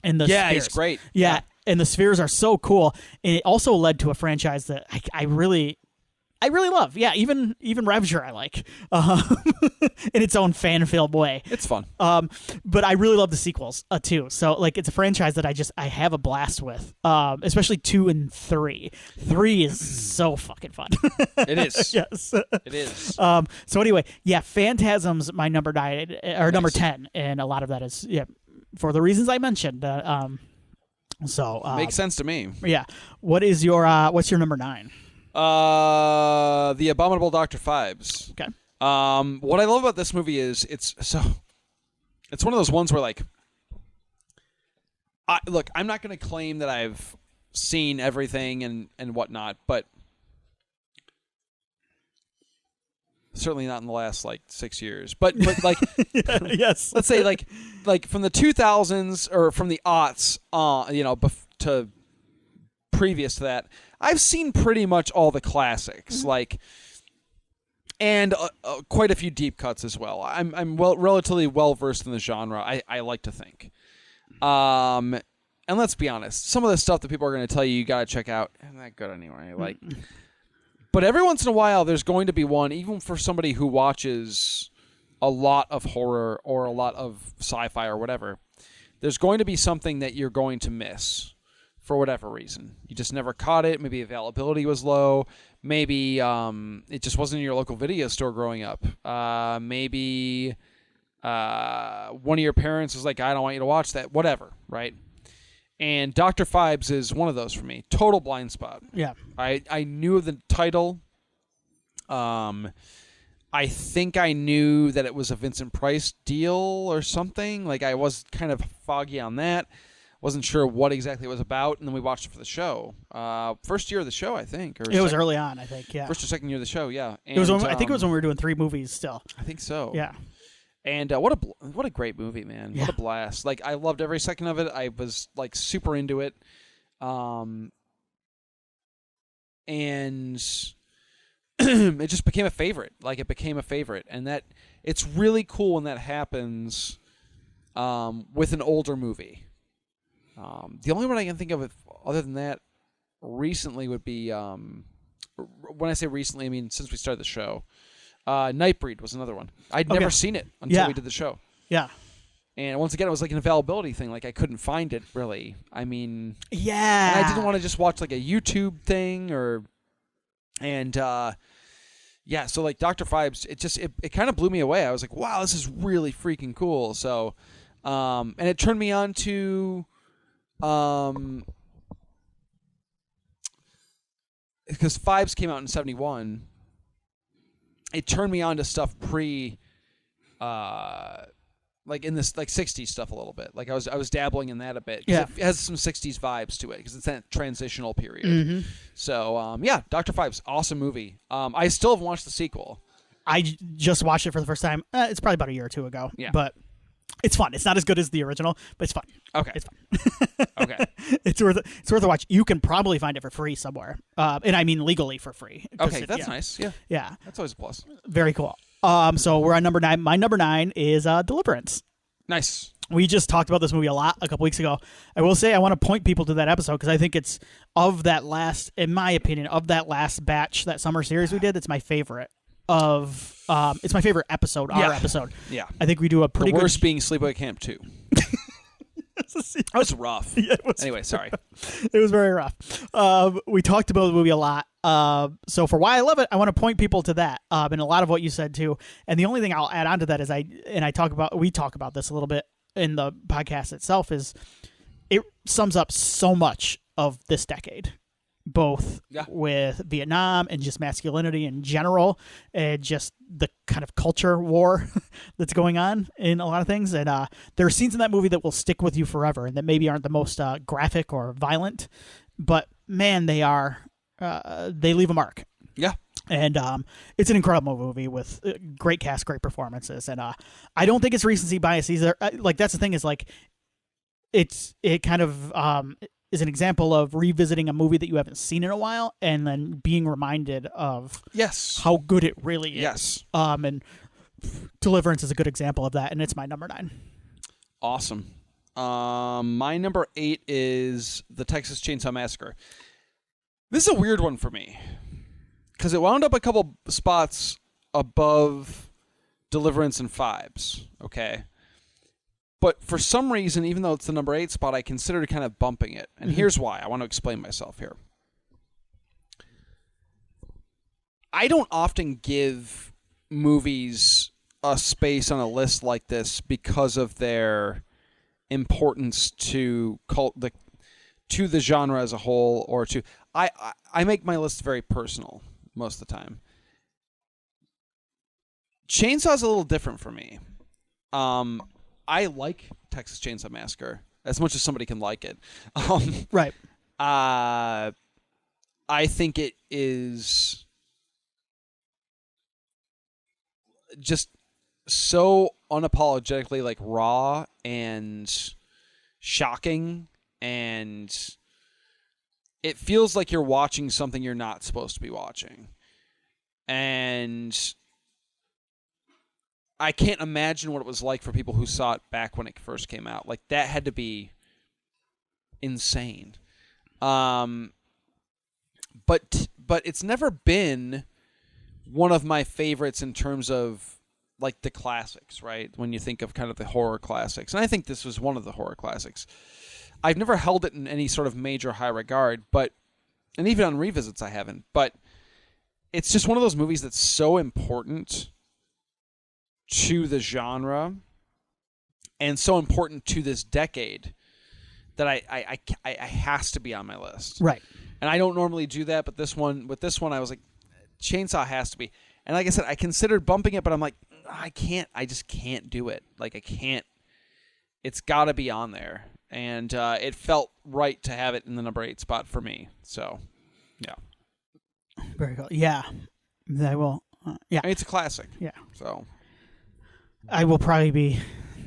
In the Spheres. He's great. Yeah. And the Spheres are so cool. And it also led to a franchise that I really love. Yeah, even Rapture I like in its own fan-filled way. It's fun. But I really love the sequels too. So like it's a franchise that I have a blast with, especially 2 and 3. 3 is so fucking fun. It is. Yes. It is. So anyway, yeah, Phantasm's my number 9 or number 10, and a lot of that is for the reasons I mentioned. So makes sense to me. Yeah. What's your number 9? The Abominable Dr. Phibes. Okay. What I love about this movie is it's one of those ones where like, I'm not going to claim that I've seen everything and whatnot, but certainly not in the last like 6 years. But like, yes, let's say like from the 2000s or from the aughts, to previous to that, I've seen pretty much all the classics, and quite a few deep cuts as well. I'm relatively well versed in the genre. I like to think, and let's be honest, some of the stuff that people are going to tell you got to check out isn't that good anyway. But every once in a while, there's going to be one, even for somebody who watches a lot of horror or a lot of sci-fi or whatever. There's going to be something that you're going to miss. For whatever reason. You just never caught it. Maybe availability was low. Maybe it just wasn't in your local video store growing up. Maybe one of your parents was like, I don't want you to watch that. Whatever, right? And Dr. Phibes is one of those for me. Total blind spot. Yeah. I knew the title. I think I knew that it was a Vincent Price deal or something. Like I was kind of foggy on that. Wasn't sure what exactly it was about, and then we watched it for the show. First year of the show, I think. It was early on, I think, yeah. First or second year of the show, yeah. And, I think it was when we were doing 3 movies still. I think so. Yeah. And what a great movie, man. Yeah. What a blast. Like, I loved every second of it. I was, like, super into it. And it just became a favorite. Like, it became a favorite. And that it's really cool when that happens with an older movie. The only one I can think of other than that recently would be, when I say recently, I mean since we started the show. Nightbreed was another one. I'd never seen it until we did the show. Yeah. And once again, it was like an availability thing. Like I couldn't find it really. I mean, yeah. And I didn't want to just watch like a YouTube thing so like Dr. Phibes, it kind of blew me away. I was like, wow, this is really freaking cool. So, and it turned me on to. Because Phibes came out in 1971, it turned me on to stuff like in this like 60s stuff a little bit. Like I was dabbling in that a bit. Yeah, it has some 60s vibes to it because it's that transitional period. Mm-hmm. So Dr. Phibes, awesome movie. I still haven't watched the sequel. I just watched it for the first time. It's probably about a year or two ago. Yeah, but. It's fun. It's not as good as the original, but it's fun. Okay. It's fun. Okay. It's worth a watch. You can probably find it for free somewhere. And I mean legally for free. Okay, that's nice. Yeah. Yeah. That's always a plus. Very cool. So we're on number 9. My number 9 is Deliverance. Nice. We just talked about this movie a lot a couple weeks ago. I will say I want to point people to that episode because I think it's in my opinion, of that last batch, that summer series we did, it's my favorite it's my favorite episode, our episode. Yeah. I think we do a pretty good... The worst being Sleepaway Camp 2. That was rough. Yeah, anyway, sorry. It was very rough. We talked about the movie a lot. So for why I love it, I want to point people to that, and a lot of what you said too. And the only thing I'll add on to that is we talk about this a little bit in the podcast itself, is it sums up so much of this decade, both with Vietnam and just masculinity in general, and just the kind of culture war that's going on in a lot of things. And there are scenes in that movie that will stick with you forever, and that maybe aren't the most graphic or violent, but man, they leave a mark. Yeah. And it's an incredible movie with great cast, great performances, and I don't think it's recency bias either. Like, that's the thing, is like it kind of is an example of revisiting a movie that you haven't seen in a while, and then being reminded of how good it really is. Yes. And Deliverance is a good example of that, and it's my number 9. Awesome. My number 8 is The Texas Chainsaw Massacre. This is a weird one for me, because it wound up a couple spots above Deliverance and Phibes, okay? But for some reason, even though it's the number 8 spot, I considered kind of bumping it. And here's why. I want to explain myself here. I don't often give movies a space on a list like this because of their importance to the genre as a whole, or to... I make my list very personal most of the time. Chainsaw's a little different for me. I like Texas Chainsaw Massacre as much as somebody can like it. Right. I think it is just so unapologetically like raw and shocking, and it feels like you're watching something you're not supposed to be watching. And I can't imagine what it was like for people who saw it back when it first came out. Like, that had to be insane. But it's never been one of my favorites in terms of, like, the classics, right? When you think of kind of the horror classics. And I think this was one of the horror classics. I've never held it in any sort of major high regard, and even on revisits I haven't. But it's just one of those movies that's so important to the genre and so important to this decade that I has to be on my list. Right. And I don't normally do that, but this one I was like, Chainsaw has to be. And like I said, I considered bumping it, but I'm like, I just can't do it. Like, I can't. It's got to be on there. And it felt right to have it in the number 8 spot for me. So, yeah. Very cool. Yeah. I will. Yeah. It's a classic. Yeah. So, I will probably be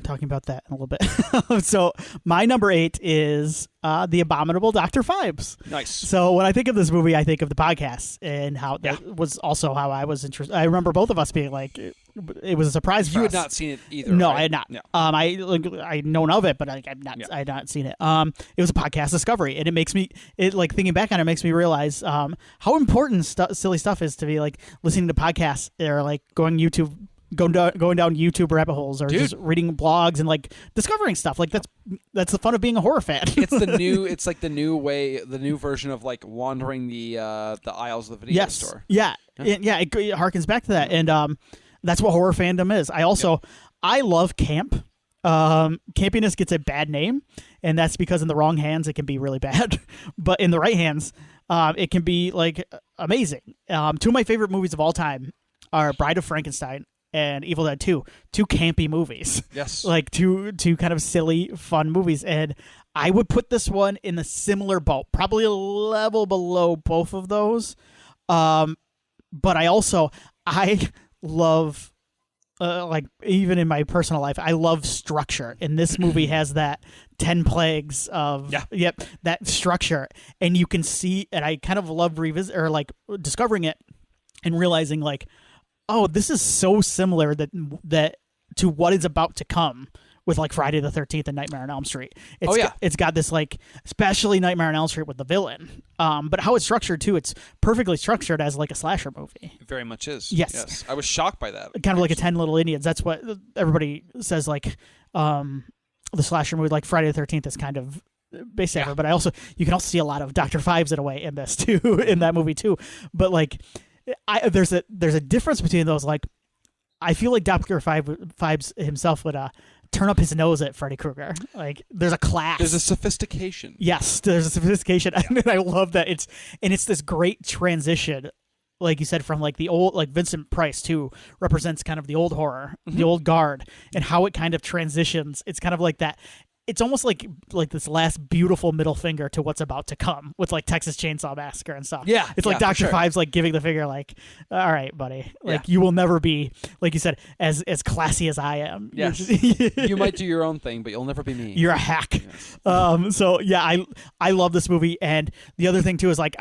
talking about that in a little bit. So my number 8 is The Abominable Dr. Phibes. Nice. So when I think of this movie, I think of the podcast, and how that was also how I was interested. I remember both of us being like, it was a surprise for us. You had not seen it either, No, right? I had not. No. I'd known of it, but I had not seen it. It was a podcast discovery, and it makes me, thinking back on it, makes me realize how important silly stuff is to be like listening to podcasts, or like going down YouTube rabbit holes, or just reading blogs and like discovering stuff. Like, that's the fun of being a horror fan. It's like the new version of like wandering the aisles of the video store. Yeah. It harkens back to that, and that's what horror fandom is. I love camp. Campiness gets a bad name, and that's because in the wrong hands it can be really bad, but in the right hands, it can be like amazing. Two of my favorite movies of all time are Bride of Frankenstein and Evil Dead 2, two campy movies. Yes. Like two kind of silly, fun movies. And I would put this one in a similar boat, probably a level below both of those. But I love, like, even in my personal life, I love structure. And this movie has that 10 plagues of, that structure. And you can see, and I kind of love discovering it and realizing, like, oh, this is so similar that to what is about to come with like Friday the 13th and Nightmare on Elm Street. It's got this like, especially Nightmare on Elm Street with the villain. But how it's structured too, it's perfectly structured as like a slasher movie. It very much is. Yes. I was shocked by that. Kind of like a 10 Little Indians. That's what everybody says. Like the slasher movie, like Friday the 13th, is kind of base saver. But you can also see a lot of Dr. Phibes in a way in this too, in that movie too. But like, there's a difference between those. Like, I feel like Dr. Phibes himself would turn up his nose at Freddy Krueger. Like, there's a class. There's a sophistication. Yes, there's a sophistication. Yeah. And I love that. It's this great transition, like you said, from like the old, like Vincent Price too represents kind of the old horror, the old guard, and how it kind of transitions. It's kind of like that. It's almost like this last beautiful middle finger to what's about to come with like Texas Chainsaw Massacre and stuff. Yeah, it's like Dr. Phibes like giving the finger, like, all right, buddy, like you will never be, like you said, as classy as I am. Yes, you might do your own thing, but you'll never be me. You're a hack. Yes. So yeah, I love this movie, and the other thing too is like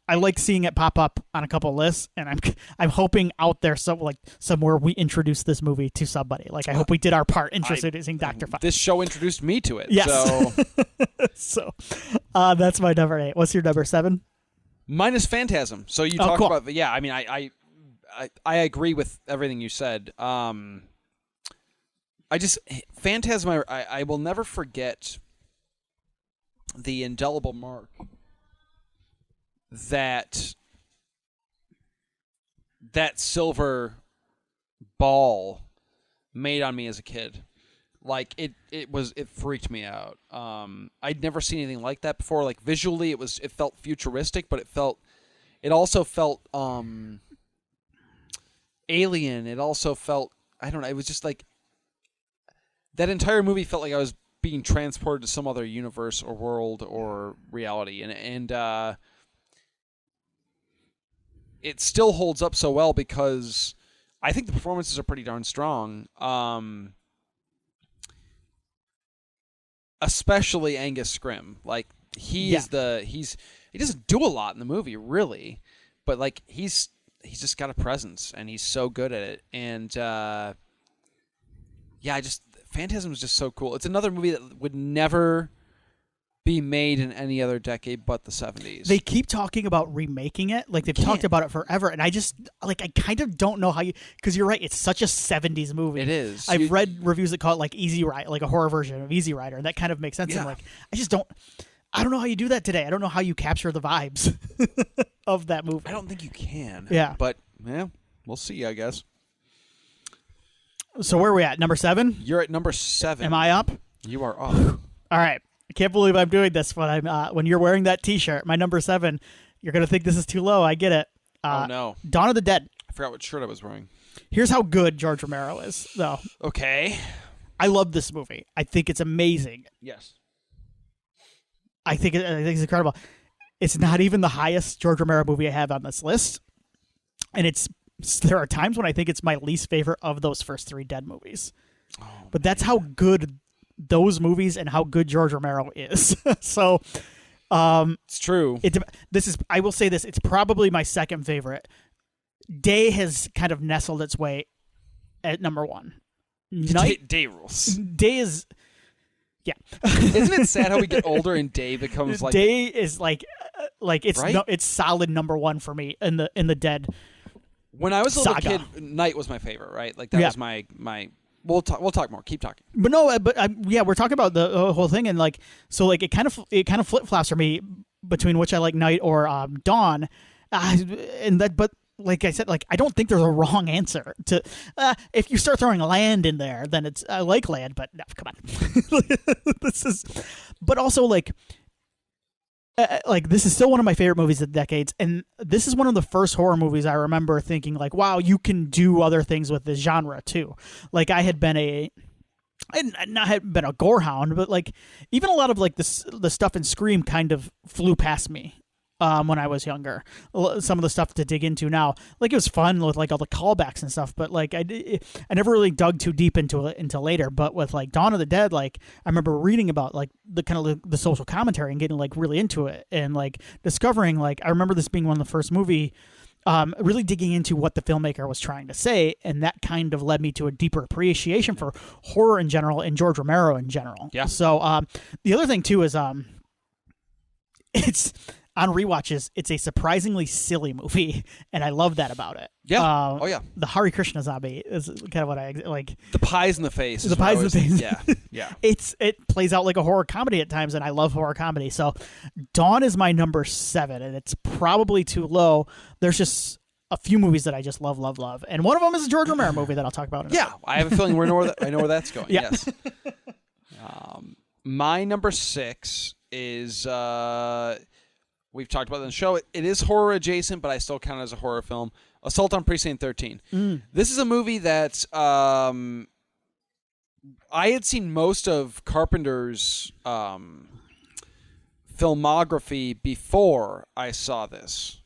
I like seeing it pop up on a couple of lists, and I'm hoping out there somewhere we introduce this movie to somebody. Like I hope we did our part introducing Dr. Phibes. This show introduced me to it. Yes. So, that's my number 8. What's your number 7? Mine is Phantasm. So you talk cool. about I mean I agree with everything you said. Phantasm. I will never forget the indelible mark that silver ball made on me as a kid. Like it freaked me out. I'd never seen anything like that before. Like visually it felt futuristic, but it also felt alien. It also felt, I don't know, it was just like that entire movie felt like I was being transported to some other universe or world or reality. And it still holds up so well because I think the performances are pretty darn strong. Especially Angus Scrimm. Like he doesn't do a lot in the movie really, but like he's just got a presence and he's so good at it. And Phantasm is just so cool. It's another movie that would never be made in any other decade but the 70s. They keep talking about remaking it. Like, they've talked about it forever. And I just, like, I kind of don't know how you... Because you're right, it's such a 70s movie. It is. I've read reviews that call it, like, Easy Rider, like a horror version of Easy Rider, and that kind of makes sense. Yeah. I'm like, I don't know how you do that today. I don't know how you capture the vibes of that movie. I don't think you can. Yeah. But, yeah, we'll see, I guess. So where are we at? Number 7? You're at number 7. Am I up? You are up. All right. I can't believe I'm doing this when you're wearing that T-shirt. My number 7. You're gonna think this is too low. I get it. Oh no! Dawn of the Dead. I forgot what shirt I was wearing. Here's how good George Romero is, though. Okay. I love this movie. I think it's amazing. Yes. I think it's incredible. It's not even the highest George Romero movie I have on this list, and there are times when I think it's my least favorite of those first 3 Dead movies. Oh, but that's how good those movies and how good George Romero is. So it's true. I will say this, it's probably my second favorite. Day has kind of nestled its way at number 1. Day rules. Day is Isn't it sad how we get older and Day becomes like... Day is like it's right? It's solid number 1 for me in the Dead. When I was a little saga. kid, Night was my favorite, right? Like that was my We'll talk more. Keep talking. But no, we're talking about the whole thing, and like, so like it kind of flip flops for me between which I like, Night or Dawn, but like I said, like I don't think there's a wrong answer to. If you start throwing Land in there, then it's I like Land, but no, come on, but also like this is still one of my favorite movies of the decades, and this is one of the first horror movies I remember thinking like, wow, you can do other things with this genre too. Like I had been a gorehound, but like even a lot of like the stuff in Scream kind of flew past me when I was younger. Some of the stuff to dig into now, like it was fun with like all the callbacks and stuff, but like I never really dug too deep into it until later. But with like Dawn of the Dead, like I remember reading about like the kind of the social commentary and getting like really into it and like discovering, like I remember this being one of the first movie really digging into what the filmmaker was trying to say, and that kind of led me to a deeper appreciation for horror in general and George Romero in general. Yeah. So the other thing too is it's on rewatches. It's a surprisingly silly movie, and I love that about it. Yeah. The Hare Krishna zombie is kind of what I like. The pies in the face. The pies in the face. Yeah. Yeah. It plays out like a horror comedy at times, and I love horror comedy. So Dawn is my number 7, and it's probably too low. There's just a few movies that I just love, and one of them is a George Romero movie that I'll talk about in a second. I have a feeling I know where that's going. Yeah. Yes. My number 6 is we've talked about it in the show. It is horror adjacent, but I still count it as a horror film. Assault on Precinct 13. This is a movie that I had seen most of Carpenter's filmography before I saw this.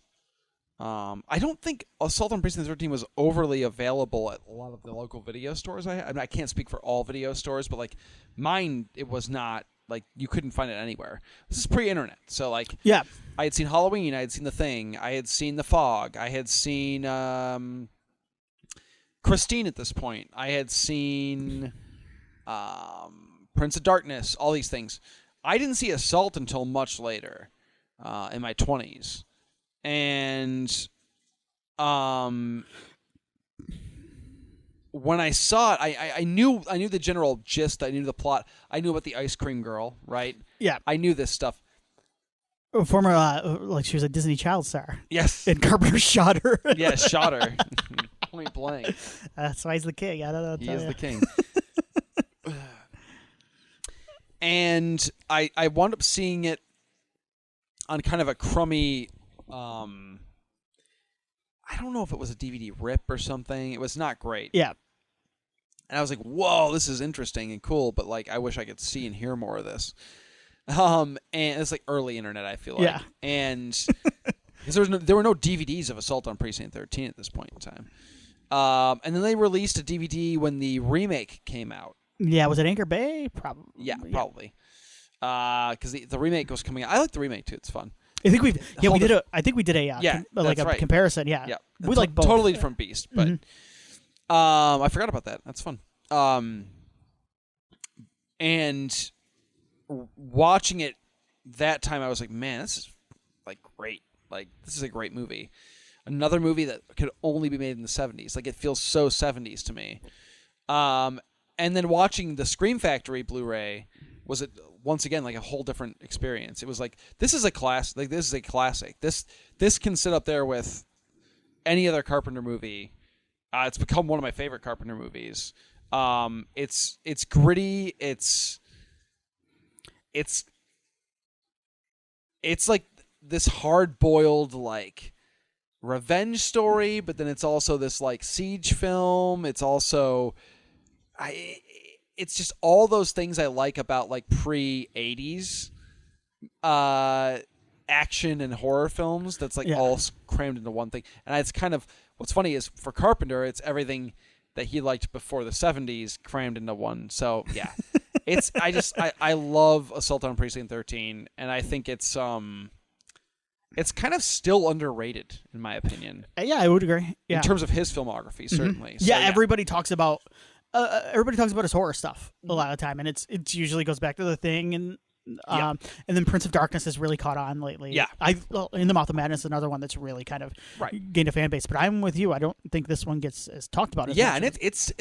I don't think Assault on Precinct 13 was overly available at a lot of the local video stores. I can't speak for all video stores, but like mine, it was not. Like, you couldn't find it anywhere. This is pre-internet. So, like, yeah. I had seen Halloween. I had seen The Thing. I had seen The Fog. I had seen Christine at this point. I had seen Prince of Darkness, all these things. I didn't see Assault until much later in my 20s. And when I saw it, I knew the general gist. I knew the plot. I knew about the ice cream girl, right? Yeah. I knew this stuff. Former, like she was a Disney child star. Yes. And Carpenter shot her. Yeah, shot her. Point blank. That's why he's the king. I don't know. He is the king. And I wound up seeing it on kind of a crummy... I don't know if it was a DVD rip or something. It was not great. Yeah. And I was like, whoa, this is interesting and cool, but like I wish I could see and hear more of this. And it's like early internet, I feel like. Yeah. And there were no DVDs of Assault on Precinct 13 at this point in time. And then they released a DVD when the remake came out. Yeah, was it Anchor Bay? Probably. Yeah, probably. Because the remake was coming out. I like the remake too. It's fun. I think we did a comparison. Yeah, we like both. Totally different beast, but I forgot about that. That's fun. And watching it that time, I was like, man, this is like great. Like this is a great movie. Another movie that could only be made in the 70s. Like it feels so 70s to me. And then watching the Scream Factory Blu-ray was it once again like a whole different experience. It was like this is a class. Like this is a classic. This can sit up there with any other Carpenter movie. It's become one of my favorite Carpenter movies. It's gritty. It's like this hard-boiled like revenge story, but then it's also this like siege film. It's also it's just all those things I like about like pre-80s action and horror films that's like all crammed into one thing. And it's kind of what's funny is for Carpenter, it's everything that he liked before the 70s crammed into one. So yeah, I love Assault on Precinct 13, and I think it's kind of still underrated in my opinion. Yeah, I would agree. Yeah. In terms of his filmography, certainly. Mm-hmm. So, everybody talks about his horror stuff a lot of the time, and it usually goes back to The Thing, and then Prince of Darkness has really caught on lately. Yeah, In the Mouth of Madness is another one that's really kind of gained a fan base. But I'm with you. I don't think this one gets as talked about. And it's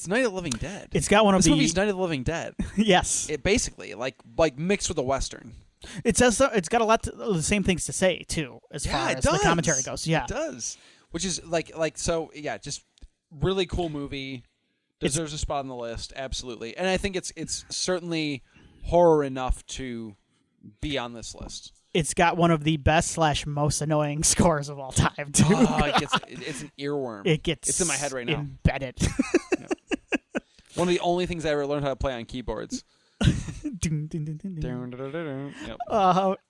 Night of the Living Dead. It's got one of this movie's Night of the Living Dead. Yes, it basically like mixed with a Western. It says it's got a lot of the same things to say too, as far as the commentary goes. Yeah, it does. Which is just really cool movie. Deserves a spot on the list, absolutely. And I think it's certainly horror enough to be on this list. It's got one of the best / most annoying scores of all time, too. It's an earworm. It's in my head right now. Embedded. One of the only things I ever learned how to play on keyboards.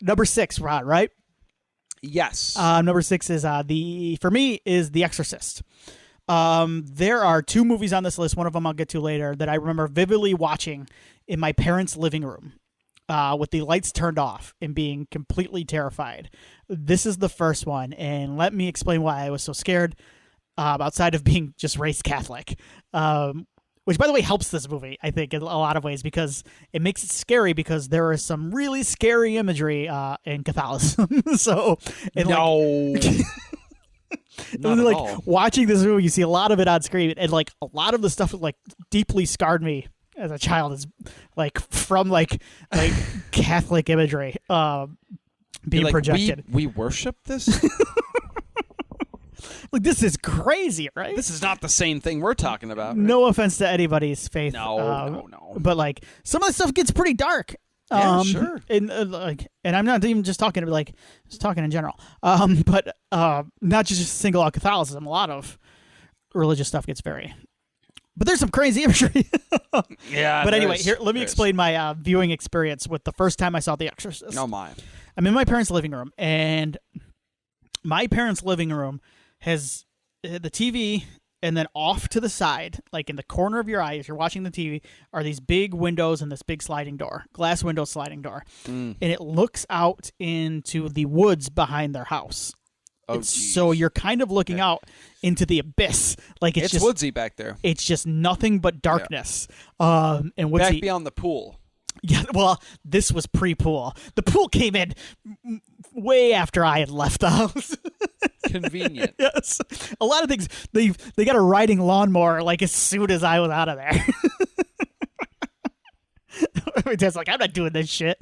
Number 6, Rod, right? Yes. Number 6 is for me is The Exorcist. There are 2 movies on this list. One of them I'll get to later that I remember vividly watching in my parents' living room. with the lights turned off and being completely terrified. This is the first one, and let me explain why I was so scared. Outside of being just raised Catholic, which, by the way, helps this movie, I think, in a lot of ways, because it makes it scary because there is some really scary imagery in Catholicism. So, no. Like watching this movie, you see a lot of it on screen, and like a lot of the stuff like deeply scarred me as a child is like from like Catholic imagery being projected. We worship this. Like, this is crazy, right? This is not the same thing we're talking about. Right? No offense to anybody's faith. No. But like some of the stuff gets pretty dark. Yeah, sure. And I'm not even just talking in general. But not just single out Catholicism. A lot of religious stuff gets very. But there's some crazy imagery. Yeah. But anyway, let me explain my viewing experience with the first time I saw The Exorcist. Oh my! I'm in my parents' living room, and my parents' living room has the TV, and then off to the side, like in the corner of your eye, as you're watching the TV, are these big windows and this big sliding door, glass window sliding door. And it looks out into the woods behind their house. So you're kind of looking out into the abyss. Like it's just woodsy back there. It's just nothing but darkness. And woodsy, back beyond the pool. Yeah, well, this was pre-pool. The pool came in way after I had left the house. Convenient. Yes. A lot of things, they got a riding lawnmower like as soon as I was out of there. My dad's like, I'm not doing this shit.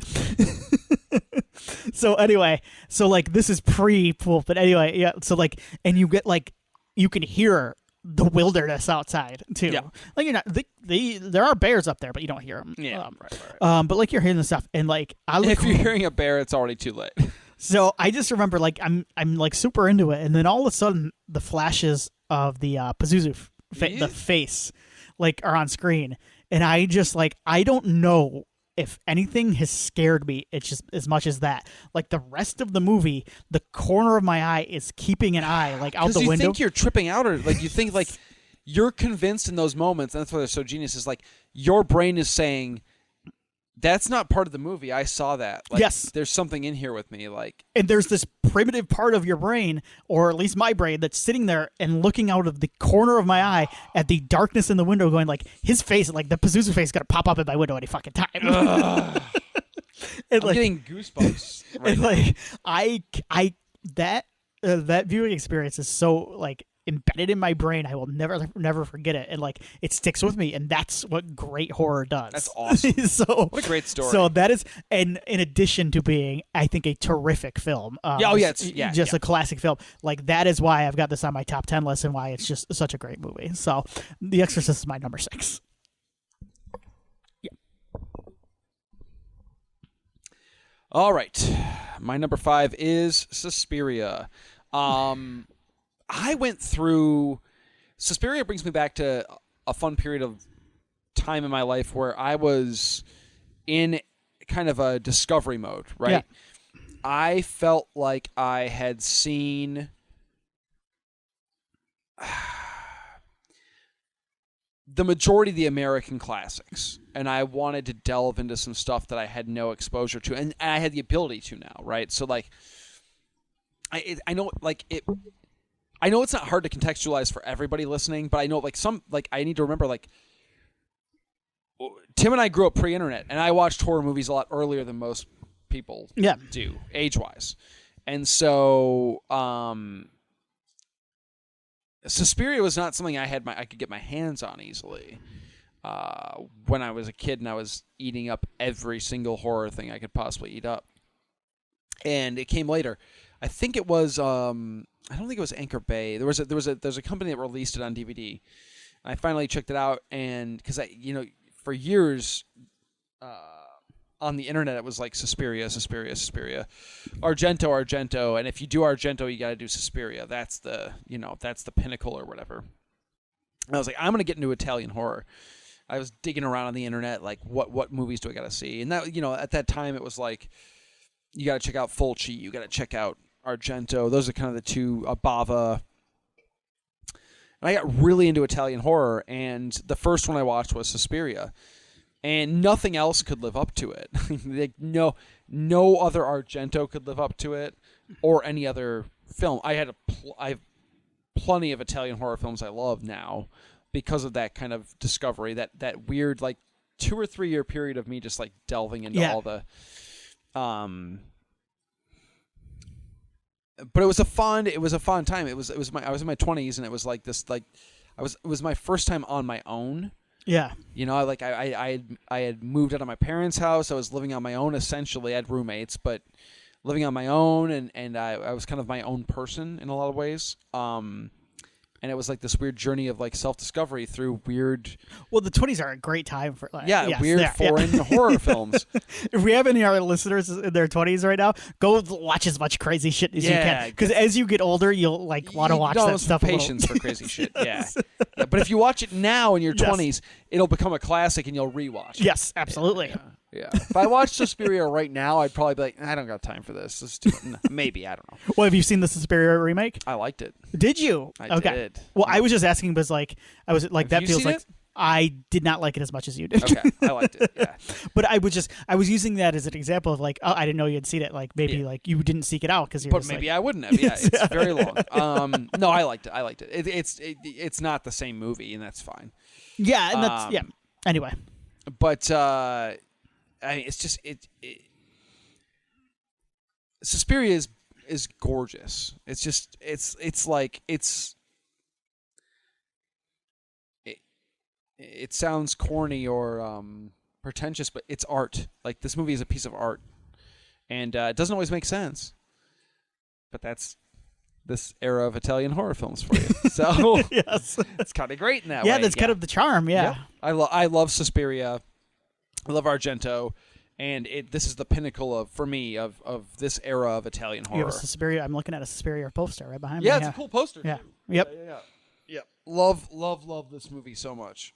So anyway, like this is pre-pool, but anyway, yeah. So like, and you get like, you can hear the wilderness outside too. Yeah. Like you're not, there are bears up there, but you don't hear them. Yeah. Right. But like you're hearing the stuff, and like if you're hearing a bear, it's already too late. So I just remember like I'm like super into it, and then all of a sudden the flashes of the Pazuzu the face like are on screen, and I just like I don't know if anything has scared me. It's just as much as that. Like the rest of the movie, the corner of my eye is keeping an eye like out the window. You think you're tripping out, or like you think like you're convinced in those moments, and that's why they're so genius. Is like your brain is saying, that's not part of the movie. I saw that. Like, yes. There's something in here with me. Like, and there's this primitive part of your brain, or at least my brain, that's sitting there and looking out of the corner of my eye at the darkness in the window going like, his face, like the Pazuzu face is going to pop up at my window any fucking time. I'm getting goosebumps right now. Like, that viewing experience is so like embedded in my brain. I will never forget it, and like it sticks with me, and that's what great horror does. That's awesome. So what a great story. So that is, and in addition to being, I think, a terrific film. Just a classic film. Like that is why I've got this on my top 10 list, and why it's just such a great movie. So The Exorcist is my number 6. Yeah. All right, my number 5 is Suspiria. I went through Suspiria brings me back to a fun period of time in my life where I was in kind of a discovery mode, right? Yeah. I felt like I had seen the majority of the American classics, and I wanted to delve into some stuff that I had no exposure to, and I had the ability to now, right? So like I know like it I know it's not hard to contextualize for everybody listening, but I know I need to remember Tim and I grew up pre-internet, and I watched horror movies a lot earlier than most people do, age-wise. And so Suspiria was not something I could get my hands on easily when I was a kid, and I was eating up every single horror thing I could possibly eat up. And it came later. I think it was I don't think it was Anchor Bay. There's a company that released it on DVD. And I finally checked it out, and because for years on the internet it was like Suspiria, Argento, and if you do Argento, you got to do Suspiria. That's the pinnacle or whatever. And I was like, I'm gonna get into Italian horror. I was digging around on the internet, like what movies do I got to see, and that at that time it was like you got to check out Fulci, you got to check out Argento. Those are kind of the two, Bava. And I got really into Italian horror, and the first one I watched was Suspiria. and nothing else could live up to it. Like no other Argento could live up to it, or any other film. I have plenty of Italian horror films I love now because of that kind of discovery, that weird like 2 or 3 year period of me just like delving into all the but it was a fun time. I was in my 20s, and it was like this, like it was my first time on my own. Yeah. You know, like I had moved out of my parents' house. I was living on my own essentially. I had roommates, but living on my own, and I was kind of my own person in a lot of ways. And it was like this weird journey of like self-discovery through weird. Well, the 20s are a great time for weird foreign horror films. If we have any of our listeners in their 20s right now, go watch as much crazy shit as you can. Because as you get older, you'll like want to watch that stuff. Patience for crazy shit. Yeah. But if you watch it now in your 20s, it'll become a classic, and you'll rewatch it. Yes, absolutely. Yeah. If I watched Suspiria right now, I'd probably be like, I don't got time for this. Maybe, I don't know. Well, have you seen the Suspiria remake? I liked it. Did you? I did. Well, I was just asking because I was like, have that feels like it? I did not like it as much as you did. Okay, I liked it. Yeah. But I was using that as an example of like, oh, I didn't know you had seen it. Like maybe like you didn't seek it out because you're. But maybe I wouldn't have. Yeah, it's very long. No, I liked it. It's not the same movie, and that's fine. Yeah, and that's Anyway, but I mean, it's just Suspiria is gorgeous. It's just it sounds corny or pretentious, but it's art. Like this movie is a piece of art, and it doesn't always make sense. But that's this era of Italian horror films for you. So yes, it's kind of great in that way. Yeah, that's kind of the charm. Yeah. I love Suspiria. I love Argento, and this is the pinnacle for me of this era of Italian horror. You have a Suspiria. I'm looking at a Suspiria poster right behind me. Yeah, it's a cool poster. Yeah. Too. Yep. Yeah. Love this movie so much.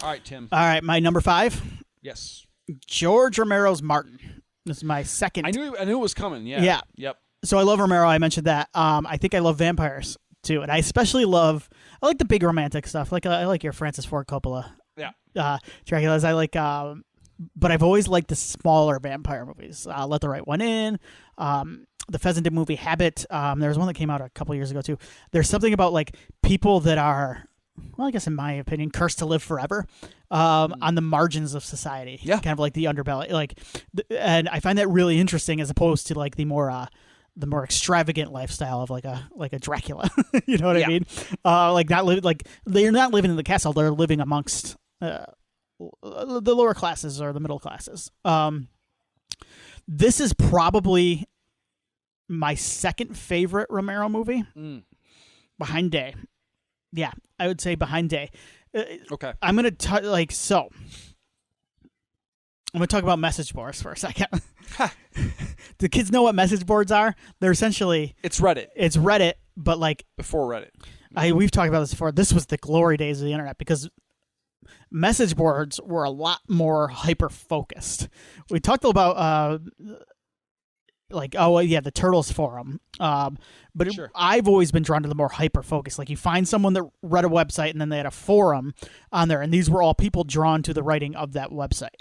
All right, Tim. All right, my number 5. Yes. George Romero's Martin. This is my second. I knew it was coming. Yeah. Yeah. Yep. So I love Romero. I mentioned that. I think I love vampires too, and I especially I like the big romantic stuff. Like I like your Francis Ford Coppola. Yeah. Dracula's. I like, but I've always liked the smaller vampire movies. Let the Right One In. The Fessenden movie Habit. There was one that came out a couple years ago too. There's something about like people that are, well, I guess in my opinion, cursed to live forever, on the margins of society. Yeah. Kind of like the underbelly. Like, and I find that really interesting as opposed to like the more extravagant lifestyle of like a Dracula. You know what I mean? Like not living, like they're not living in the castle. They're living amongst the lower classes or the middle classes. This is probably my second favorite Romero movie, behind Day. Yeah, I would say behind Day. Okay. I'm gonna I'm gonna talk about message boards for a second. Do kids know what message boards are? They're essentially it's Reddit. It's Reddit, but like before Reddit. We've talked about this before. This was the glory days of the internet because message boards were a lot more hyper focused. We talked about the Turtles forum. But sure. I've always been drawn to the more hyper focused. Like you find someone that read a website and then they had a forum on there, and these were all people drawn to the writing of that website.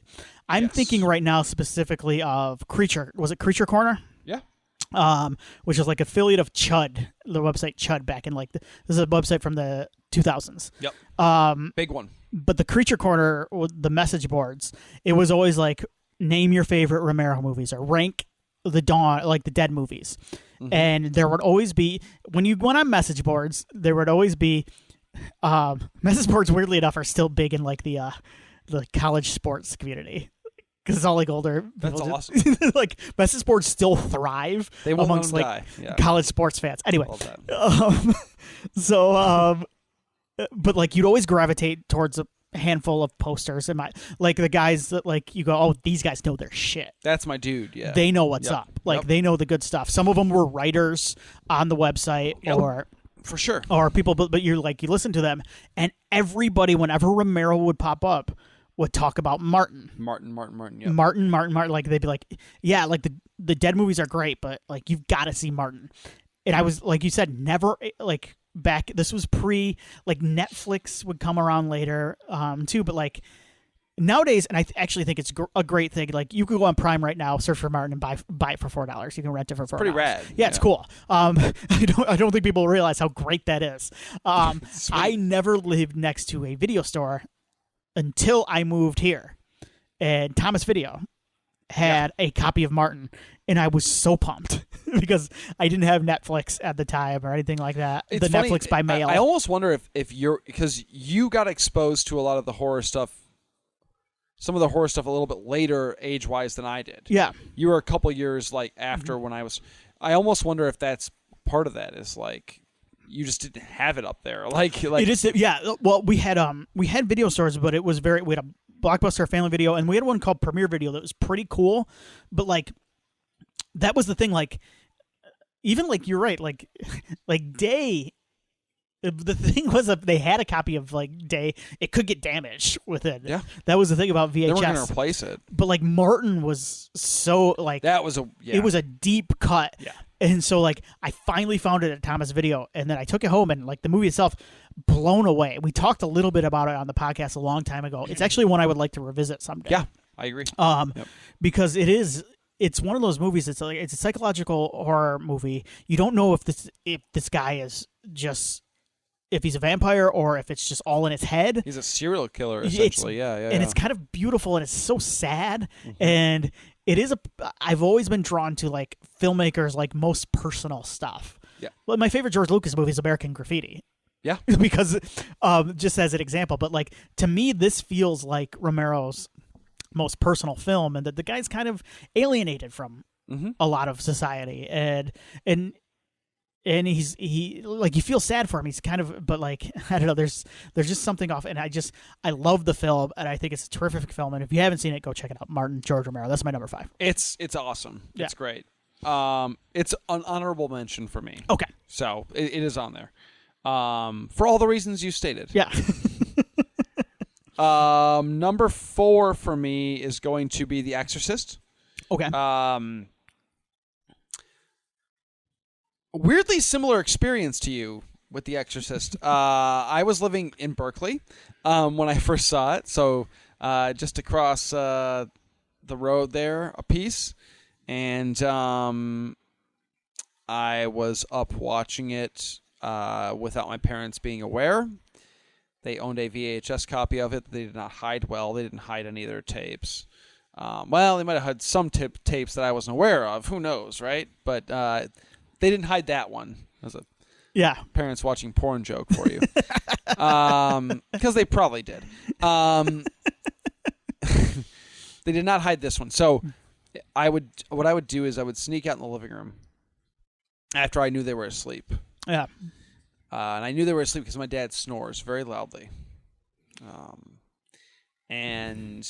I'm thinking right now specifically of Creature. Was it Creature Corner? Yeah. Which is like affiliate of Chud, the website Chud back in this is a website from the 2000s. Yep. Big one. But the Creature Corner, the message boards, it was always like name your favorite Romero movies or rank the dead movies. Mm-hmm. And there would always be, when you went on message boards, there would always be message boards, weirdly enough, are still big in like the college sports community. Because it's all like older. That's awesome. Like message boards still thrive amongst like college sports fans. Anyway, but like you'd always gravitate towards a handful of posters and like the guys that like you go, oh, these guys know their shit. That's my dude. Yeah, they know what's up. Like they know the good stuff. Some of them were writers on the website or. For sure. Or people, but you're like, you listen to them, and everybody, whenever Romero would pop up, would talk about Martin. Martin. Yeah. Martin. Like they'd be like, yeah, like the dead movies are great, but like you've got to see Martin. And I was like you said, never like back. This was pre like Netflix would come around later too, but like nowadays, and I actually think it's a great thing. Like you could go on Prime right now, search for Martin, and buy it for $4. You can rent it for $4. Pretty rad. Yeah, it's cool. I don't think people realize how great that is. I never lived next to a video store until I moved here, and Thomas Video had a copy of Martin, and I was so pumped because I didn't have Netflix at the time or anything like that. It's funny, Netflix by mail. I almost wonder if you're, because you got exposed to a lot of the horror stuff, some of the horror stuff a little bit later age-wise than I did. Yeah. You were a couple years like after when I was. I almost wonder if that's part of that is like you just didn't have it up there. Like it is. Yeah. Well, we had video stores, but it was we had a Blockbuster, Family Video, and we had one called Premiere Video that was pretty cool. But like, that was the thing. Like, even like you're right. Like Day. The thing was that they had a copy of like Day. It could get damaged with it. Yeah, that was the thing about VHS. They were going to replace it. But like Martin was so like that was it was a deep cut. Yeah. And so like I finally found it at Thomas Video, and then I took it home, and like the movie itself, blown away. We talked a little bit about it on the podcast a long time ago. It's actually one I would like to revisit someday. Yeah, I agree. Because it's one of those movies. It's a psychological horror movie. You don't know if this guy is just. If he's a vampire or if it's just all in his head. He's a serial killer, essentially. And it's kind of beautiful, and it's so sad. And it is I've always been drawn to like filmmakers' like most personal stuff. Yeah. Well, my favorite George Lucas movie is American Graffiti. Yeah. Because just as an example, but like to me, this feels like Romero's most personal film, and that the guy's kind of alienated from a lot of society, and he like you feel sad for him. He's kind of, but like I don't know. There's just something off, and I love the film, and I think it's a terrific film. And if you haven't seen it, go check it out. Martin George Romero. That's my number 5. It's awesome. Yeah. It's great. It's an honorable mention for me. Okay, so it is on there, for all the reasons you stated. Yeah. Number 4 for me is going to be The Exorcist. Okay. Weirdly similar experience to you with The Exorcist. I was living in Berkeley when I first saw it, so just across the road there a piece, and I was up watching it without my parents being aware. They owned a VHS copy of it. They did not hide well. They didn't hide any of their tapes. Well, they might have had some tapes that I wasn't aware of. Who knows, right? But they didn't hide that one. As a parents watching porn joke for you. Because they probably did. They did not hide this one. So what I would do is I would sneak out in the living room after I knew they were asleep. Yeah. And I knew they were asleep because my dad snores very loudly. And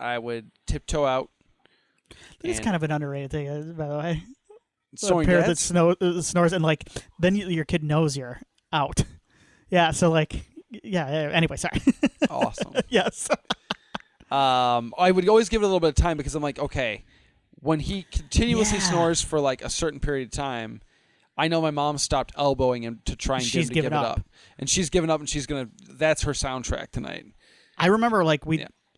I would tiptoe out. That's kind of an underrated thing, by the way. A parent that snores, and like then your kid knows you're out. Yeah, so like, yeah. Anyway, sorry. Awesome. Yes. I would always give it a little bit of time because I'm like, okay, when he continuously snores for like a certain period of time, I know my mom stopped elbowing him to try and get him to give it up, and she's given up, and that's her soundtrack tonight. I remember like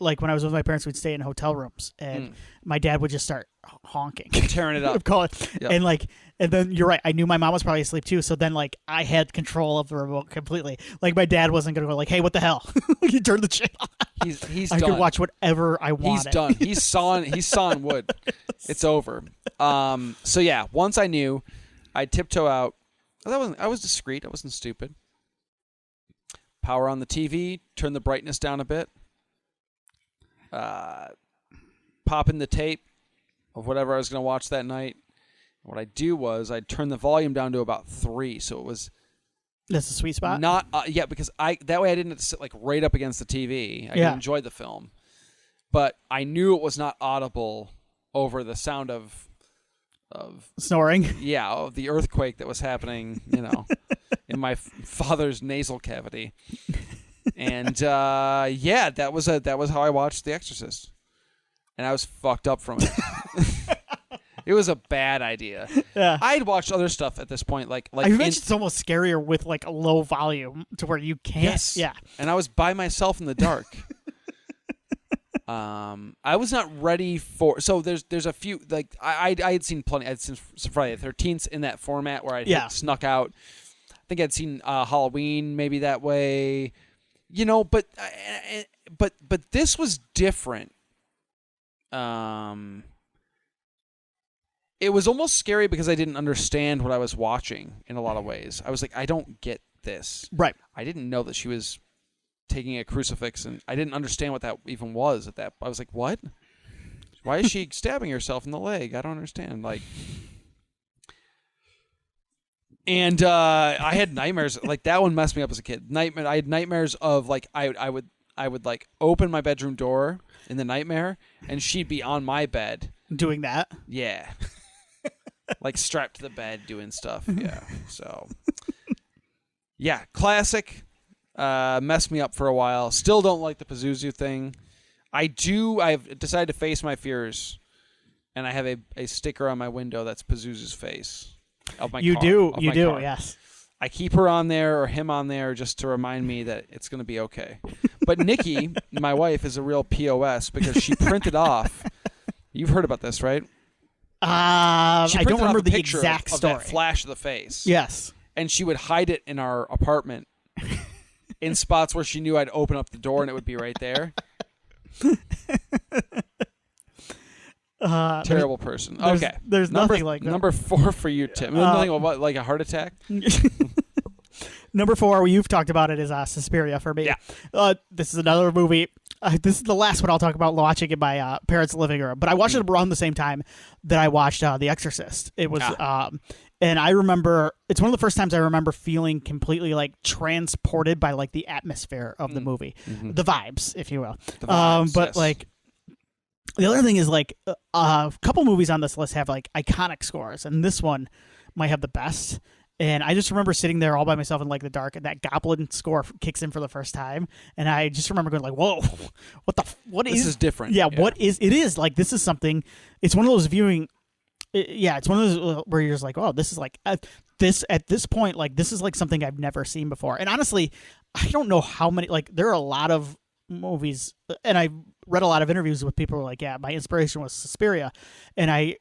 like when I was with my parents, we'd stay in hotel rooms, and my dad would just start honking, tearing it up, and then you're right. I knew my mom was probably asleep too, so then like I had control of the remote completely. Like my dad wasn't gonna go like, "Hey, what the hell?" You turn the channel. He's I done. could watch whatever I wanted. He's done. He's sawing wood. It's over. So yeah, once I knew, I'd tiptoe out. I was discreet. I wasn't stupid. Power on the TV. Turn the brightness down a bit. Pop in the tape of whatever I was going to watch that night. What I'd do was I'd turn the volume down to about 3, so it was. That's a sweet spot. Not because that way I didn't have to sit like right up against the TV. I could enjoy the film, but I knew it was not audible over the sound of snoring. Yeah, of the earthquake that was happening. In my father's nasal cavity. And that was how I watched The Exorcist, and I was fucked up from it. It was a bad idea. Yeah. I'd watched other stuff at this point, like I imagine it's almost scarier with like a low volume to where you can't. Yes. Yeah. And I was by myself in the dark. I was not ready for. So there's a few like I had seen plenty. I'd seen Friday the 13th in that format where I snuck out. I think I'd seen Halloween maybe that way, But this was different. It was almost scary because I didn't understand what I was watching in a lot of ways. I was like, I don't get this. Right. I didn't know that she was taking a crucifix, and I didn't understand what that even was at that. I was like, what? Why is she stabbing herself in the leg? I don't understand. And I had nightmares. Like that one messed me up as a kid. I had nightmares of like I would like open my bedroom door in the nightmare, and she'd be on my bed doing that. Yeah. Like strapped to the bed doing stuff. Yeah. So yeah, classic. Messed me up for a while. Still don't like the Pazuzu thing. I've decided to face my fears, and I have a sticker on my window that's Pazuzu's face of my car. You do, car. Yes. I keep her on there or him on there just to remind me that it's going to be okay. But Nikki, my wife, is a real POS because she printed off. You've heard about this, right? I don't remember the exact story. Of that flash of the face. Yes. And she would hide it in our apartment in spots where she knew I'd open up the door and it would be right there. Terrible person. Okay. There's nothing like that. Number 4 for you, Tim. Nothing like a heart attack? Number 4, you've talked about it, is Suspiria for me. Yeah. This is another movie. This is the last one I'll talk about watching in my parents' living room. But I watched it around the same time that I watched The Exorcist. It was, and I remember, it's one of the first times I remember feeling completely like transported by like the atmosphere of the movie, the vibes, if you will. The vibes, but yes. like, the other thing is like a couple movies on this list have like iconic scores, and this one might have the best. And I just remember sitting there all by myself in like the dark, and that Goblin score kicks in for the first time, and I just remember going like, "Whoa, what is this is different?" Yeah, what is it? Is like this is something. It's one of those viewing. It's one of those where you're just like, "Oh, this is like at this point, like this is like something I've never seen before." And honestly, I don't know how many. Like there are a lot of movies, and I read a lot of interviews with people who are like, "Yeah, my inspiration was Suspiria," and I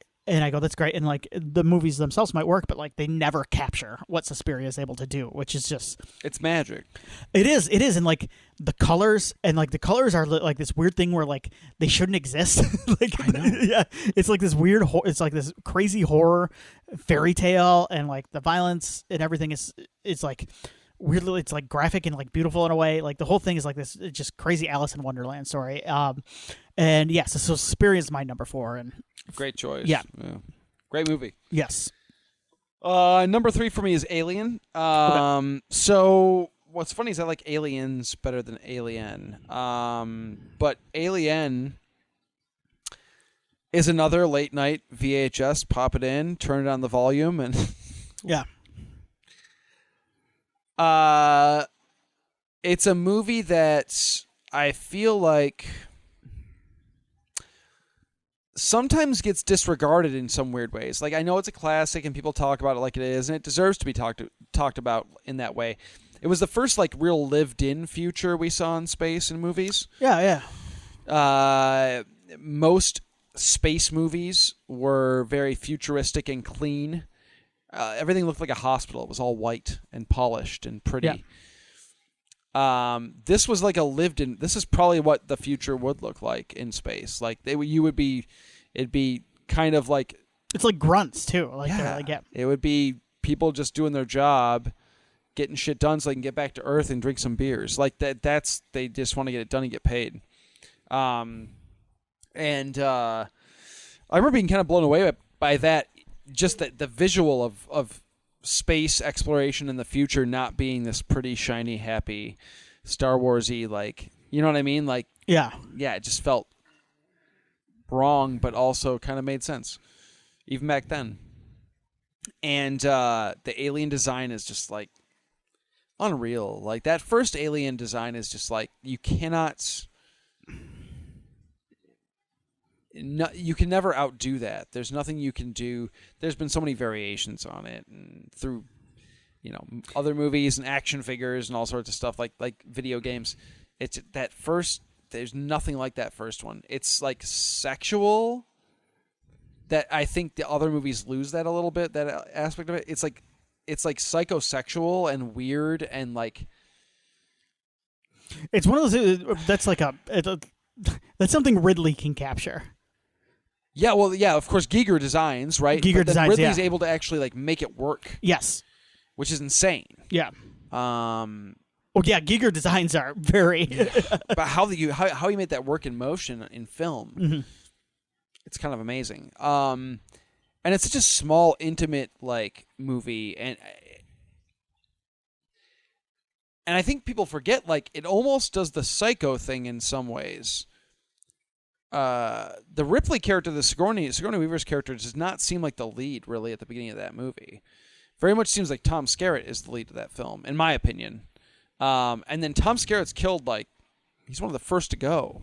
go, that's great. And like the movies themselves might work, but like they never capture what Suspiria is able to do, which is just, it's magic. It is. And like the colors are like this weird thing where like they shouldn't exist. Like, I know. Yeah. It's like this weird, it's like this crazy horror fairy tale, and like the violence and everything is like weirdly, it's like graphic and like beautiful in a way. Like the whole thing is like this just crazy Alice in Wonderland story. And yes, so Suspiria is my number 4, and great choice. Yeah. Great movie. Yes. Number 3 for me is Alien. Okay. So what's funny is I like Aliens better than Alien. But Alien is another late night VHS. Pop it in, turn it on the volume, and yeah. It's a movie that I feel like sometimes gets disregarded in some weird ways. Like, I know it's a classic and people talk about it like it is, and it deserves to be talked about in that way. It was the first like real lived-in future we saw in space in movies. Yeah. Most space movies were very futuristic and clean. Everything looked like a hospital. It was all white and polished and pretty. Yeah. This was like a lived-in. This is probably what the future would look like in space. Like it'd be kind of like, it's like grunts too. Like, yeah. It would be people just doing their job, getting shit done so they can get back to Earth and drink some beers. Like that's they just want to get it done and get paid. And I remember being kind of blown away by that. Just the visual of space exploration in the future not being this pretty shiny, happy, Star Wars-y, like, you know what I mean? Like, yeah, it just felt wrong, but also kind of made sense, even back then. And the alien design is just like unreal. Like that first alien design is just like, you cannot. no, you can never outdo that. There's nothing you can do. There's been so many variations on it, and through other movies and action figures and all sorts of stuff like video games. It's that first. There's nothing like that first one. It's like sexual. That I think the other movies lose that a little bit. That aspect of it. It's like psychosexual and weird and like. It's one of those that's like that's something Ridley can capture. Yeah, well, yeah, of course, Giger designs, right? Giger designs, Ridley's able to actually like make it work. Yes, which is insane. Yeah. Giger designs are very. But how you made that work in motion in film, mm-hmm. It's kind of amazing. And it's such a small, intimate like movie, and I think people forget like it almost does the Psycho thing in some ways. The Ripley character, the Sigourney Weaver's character, does not seem like the lead really at the beginning of that movie. Very much seems like Tom Skerritt is the lead of that film, in my opinion. And then Tom Skerritt's killed like he's one of the first to go.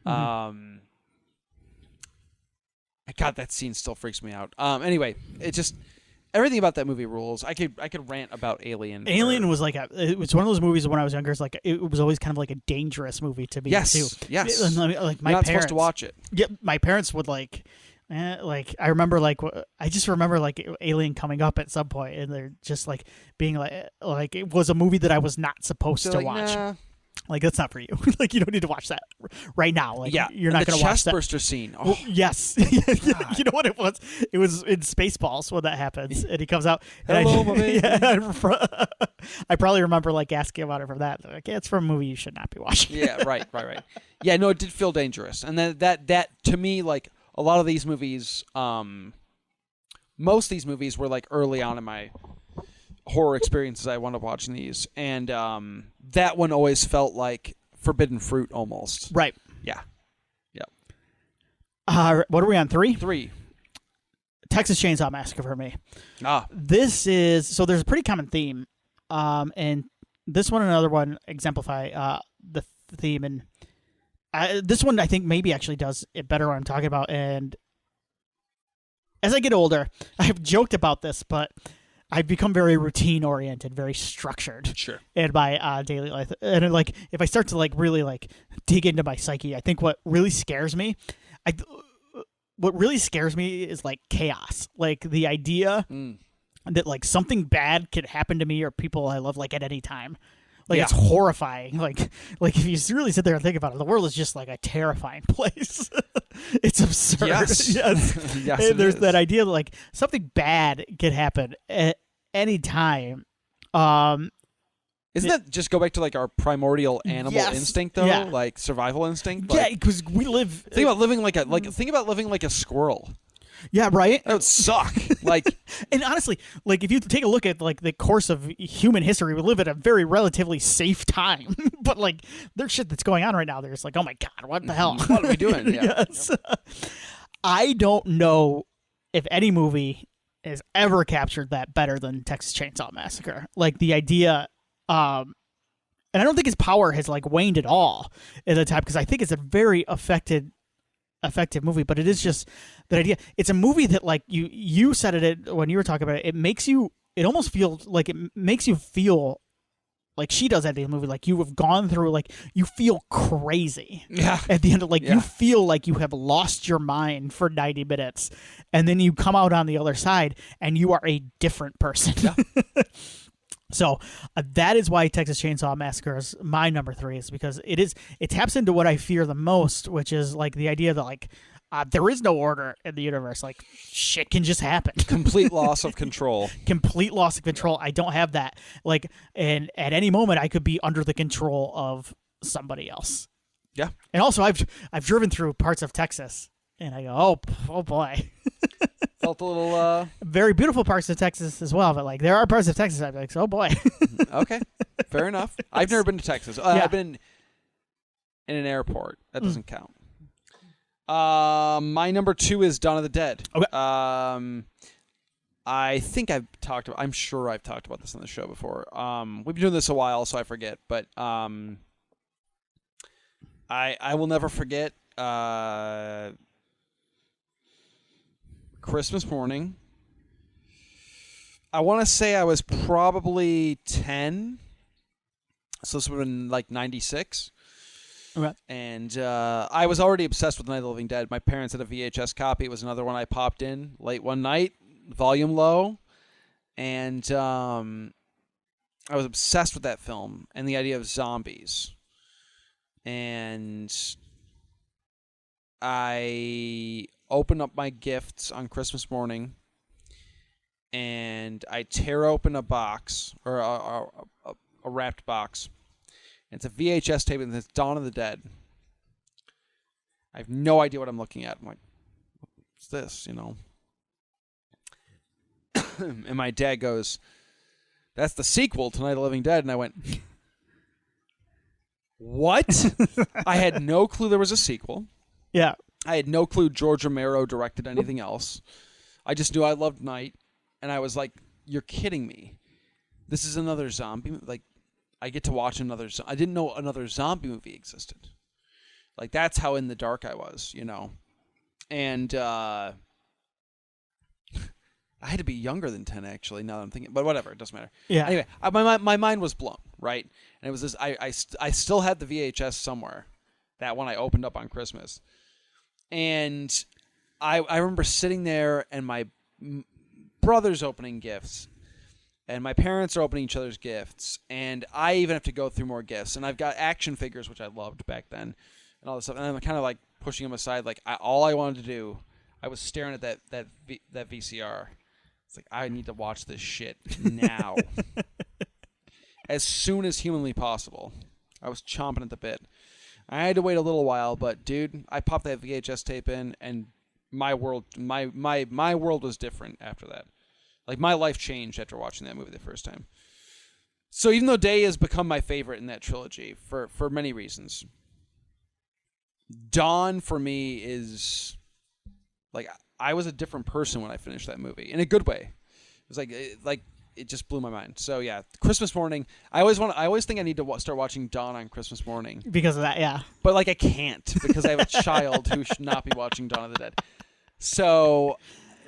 Mm-hmm. God, that scene still freaks me out. Anyway, it just everything about that movie rules. I could rant about Alien. Alien was like it was one of those movies when I was younger. It's like it was always kind of like a dangerous movie to be into. Yes. Like my You're not parents supposed to watch it. Yeah, my parents would like I remember I just remember like Alien coming up at some point, and they're just like being like it was a movie that I was not supposed to watch. Nah. Like that's not for you. Like you don't need to watch that right now. Like you're not going to watch that. The chestburster scene. Oh. Well, yes, you know what it was? It was in Spaceballs when that happens, and he comes out. Hello, my baby. I probably remember like asking about it from that. Like, it's from a movie you should not be watching. Yeah, right. Yeah, no, it did feel dangerous, and then that to me, like a lot of these movies, most of these movies were like early on in my horror experiences. I wound up watching these, and that one always felt like forbidden fruit almost. Right. Yeah. What are we on? 3? 3. Texas Chainsaw Massacre for me. This is so there's a pretty common theme, and this one and another one exemplify the theme, and this one I think maybe actually does it better what I'm talking about. And as I get older, I've joked about this, but I've become very routine oriented, very structured. Sure. In my daily life, and like if I start to like really like dig into my psyche, I think what really scares me is like chaos, like the idea that like something bad could happen to me or people I love like at any time. Like it's horrifying. Like if you really sit there and think about it, the world is just like a terrifying place. It's absurd. Yes. Yes. And there's that idea that like something bad could happen at any time. Isn't that just go back to like our primordial animal instinct though? Yeah. Like survival instinct? Yeah, because we live. Think about living like a squirrel. Yeah, right. That would suck. Like, and honestly, like if you take a look at like the course of human history, we live at a very relatively safe time. But like, there's shit that's going on right now. There's like, oh my god, what the hell? What are we doing? Yeah. Yes. I don't know if any movie has ever captured that better than Texas Chainsaw Massacre. Like the idea, and I don't think his power has like waned at all at the time because I think it's a very effective movie, but it is just that idea. It's a movie that like you said it when you were talking about it. It almost feels like it makes you feel like she does at the end of the movie. Like you have gone through, like you feel crazy. Yeah. At the end of you feel like you have lost your mind for 90 minutes, and then you come out on the other side and you are a different person. Yeah. So that is why Texas Chainsaw Massacre is my number 3, is because it taps into what I fear the most, which is like the idea that like there is no order in the universe. Like shit can just happen. Complete loss of control. Complete loss of control. I don't have that. Like, and at any moment I could be under the control of somebody else. Yeah. And also I've driven through parts of Texas and I go, oh boy. Felt a little very beautiful parts of Texas as well, but like there are parts of Texas I'd be like, oh boy. Okay, fair enough. I've never been to Texas. I've been in an airport. That doesn't count. My number 2 is Dawn of the Dead. Okay. I think I'm sure I've talked about this on the show before. We've been doing this a while, so I forget. But I will never forget Christmas morning. I want to say I was probably 10. So this would have been like 96. Okay. And I was already obsessed with Night of the Living Dead. My parents had a VHS copy. It was another one I popped in late one night, volume low. And I was obsessed with that film and the idea of zombies. And I opened up my gifts on Christmas morning, and I tear open a box, or a wrapped box. It's a VHS tape, and it's Dawn of the Dead. I have no idea what I'm looking at. I'm like, what's this, you know? And my dad goes, that's the sequel to Night of the Living Dead. And I went, what? I had no clue there was a sequel. Yeah. I had no clue George Romero directed anything else. I just knew I loved Night. And I was like, you're kidding me. This is another zombie. Like, I get to watch another. I didn't know another zombie movie existed. Like, that's how in the dark I was, you know. And I had to be younger than 10, actually, now that I'm thinking. But whatever, it doesn't matter. Yeah. Anyway, my mind was blown, right? And it was this. I still had the VHS somewhere. That one I opened up on Christmas. And I remember sitting there, and my brother's opening gifts. And my parents are opening each other's gifts. And I even have to go through more gifts. And I've got action figures, which I loved back then. And all this stuff. And I'm kind of like pushing them aside. Like, all I wanted to do, I was staring at that VCR. It's like, I need to watch this shit now. As soon as humanly possible. I was chomping at the bit. I had to wait a little while, but dude, I popped that VHS tape in, and my world was different after that. Like, my life changed after watching that movie the first time. So even though Day has become my favorite in that trilogy for many reasons, Dawn for me is like, I was a different person when I finished that movie in a good way. It was like it just blew my mind. So yeah, Christmas morning. I always think I need to start watching Dawn on Christmas morning because of that. Yeah, but like I can't because I have a child who should not be watching Dawn of the Dead. So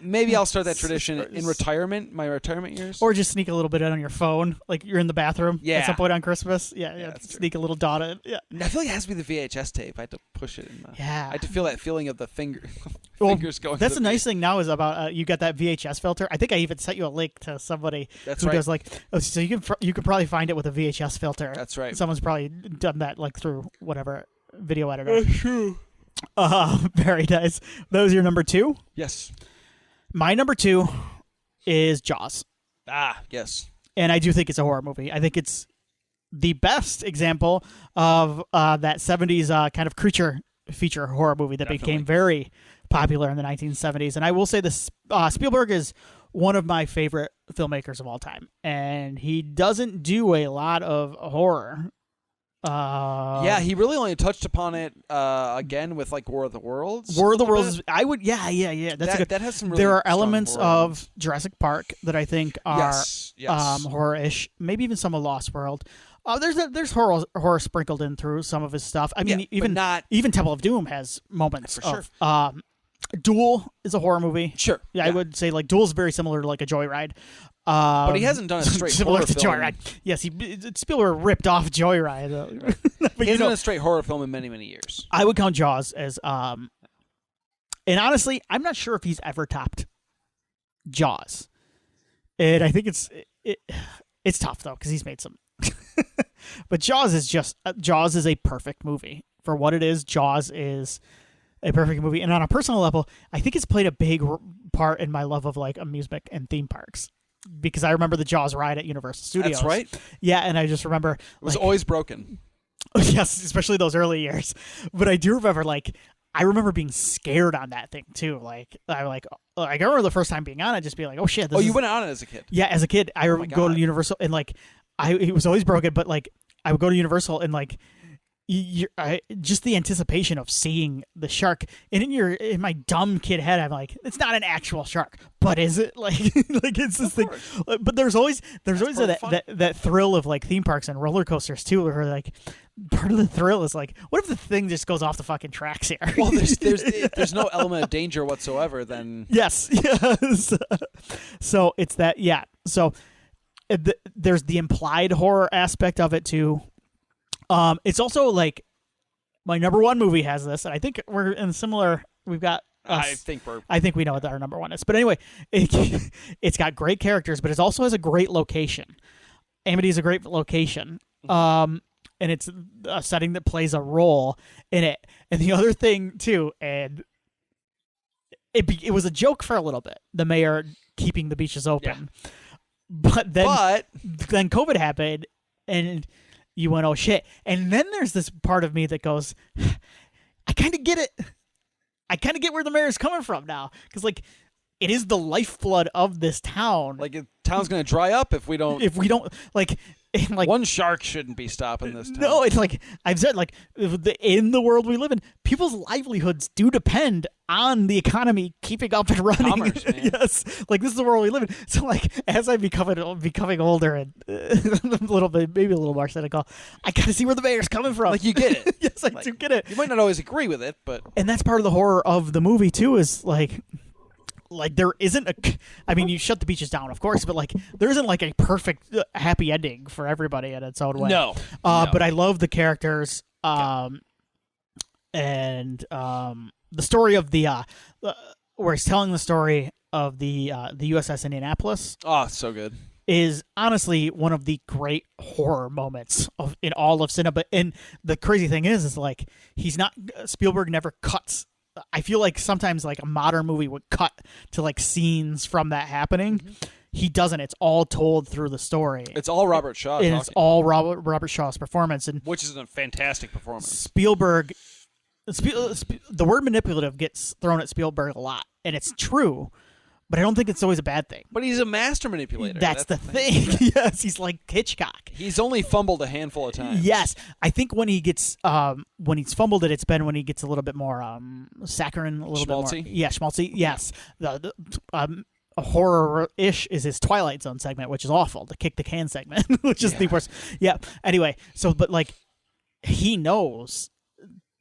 maybe I'll start that tradition in retirement, my retirement years, or just sneak a little bit out on your phone, like you're in the bathroom at some point on Christmas. Yeah, sneak true. A little Dawn in. Yeah, I feel like it has to be the VHS tape. I had to push it. I had to feel that feeling of the fingers going. That's the nice thing now is about you got that VHS filter. I think I even sent you a link to somebody who does like, so you can probably find it with a VHS filter. That's right. Someone's probably done that like through whatever video editor. That's true. Very nice. That was your number 2? Yes. My number 2 is Jaws. Yes. And I do think it's a horror movie. I think it's the best example of that 70s kind of creature feature horror movie that became very popular in the 1970s. And I will say this, Spielberg is one of my favorite filmmakers of all time. And he doesn't do a lot of horror. He really only touched upon it again with like War of the Worlds. War of the Worlds. I would, That's that has some. Really there are elements of Jurassic Park that I think are yes. horror-ish. Maybe even some of Lost World. There's horror sprinkled in through some of his stuff. I mean, even Temple of Doom has moments of. Duel is a horror movie. Sure. Yeah, I would say like Duel is very similar to like a Joyride. But he hasn't done a straight similar horror to film. Joyride. Yes, Spielberg ripped off Joyride. He hasn't done a straight horror film in many, many years. I would count Jaws as, and honestly, I'm not sure if he's ever topped Jaws. And I think it's tough though because he's made some. But Jaws is a perfect movie for what it is. Jaws is a perfect movie, and on a personal level, I think it's played a big part in my love of like amusement and theme parks. Because I remember the Jaws ride at Universal Studios. That's right. Yeah, and I just remember... It was always broken. Yes, especially those early years. But I do remember, I remember being scared on that thing, too. I remember the first time being on it, just being like, oh, shit. You went on it as a kid? Yeah, as a kid. I would go to Universal, and, it was always broken, but, I would go to Universal, and, just the anticipation of seeing the shark, and in my dumb kid head, I'm like, it's not an actual shark, but is it? It's this thing. But there's always that thrill of theme parks and roller coasters too, where part of the thrill is like, what if the thing just goes off the fucking tracks here? Well, there's no element of danger whatsoever. Then yes. So it's that. Yeah. So there's the implied horror aspect of it too. It's also like my number one movie has this, and I think we're in similar. We've got. I think we know what our number one is. But anyway, it's got great characters, but it also has a great location. Amity is a great location. And it's a setting that plays a role in it. And the other thing too, and it was a joke for a little bit, the mayor keeping the beaches open. Yeah. But then COVID happened, and you went, oh shit. And then there's this part of me that goes, I kind of get it. I kind of get where the mayor's coming from now, because like it is the lifeblood of this town. Like, the town's going to dry up if we don't. Like one shark shouldn't be stopping this town. No, it's like I've said, like in the world we live in, people's livelihoods do depend on the economy keeping up and running. Commerce, man. Yes, like this is the world we live in. So like as I'm becoming older and a little bit, maybe a little more cynical, I got to see where the mayor's coming from. Like, you get it. Yes, I do get it. You might not always agree with it, but that's part of the horror of the movie too. Is like there isn't I mean, you shut the beaches down, of course, but like there isn't like a perfect happy ending for everybody in its own way. No. But I love the characters, and the story of the where he's telling the story of the USS Indianapolis. Oh, so good. Is honestly one of the great horror moments in all of cinema. And the crazy thing is like Spielberg never cuts. I feel like sometimes like a modern movie would cut to like scenes from that happening. Mm-hmm. He doesn't. It's all told through the story. It's all Robert Shaw. And it's all Robert Shaw's performance, and which is a fantastic performance. Spielberg, the word manipulative gets thrown at Spielberg a lot, and it's true. But I don't think it's always a bad thing. But he's a master manipulator. That's the thing. Yes, he's like Hitchcock. He's only fumbled a handful of times. Yes, I think when he gets when he's fumbled it's been when he gets a little bit more saccharine, a little schmaltzy? Bit more. Yeah, schmaltzy. Yes, the horror-ish is his Twilight Zone segment, which is awful. The kick the can segment, which is the worst. Yeah. Anyway, so but like he knows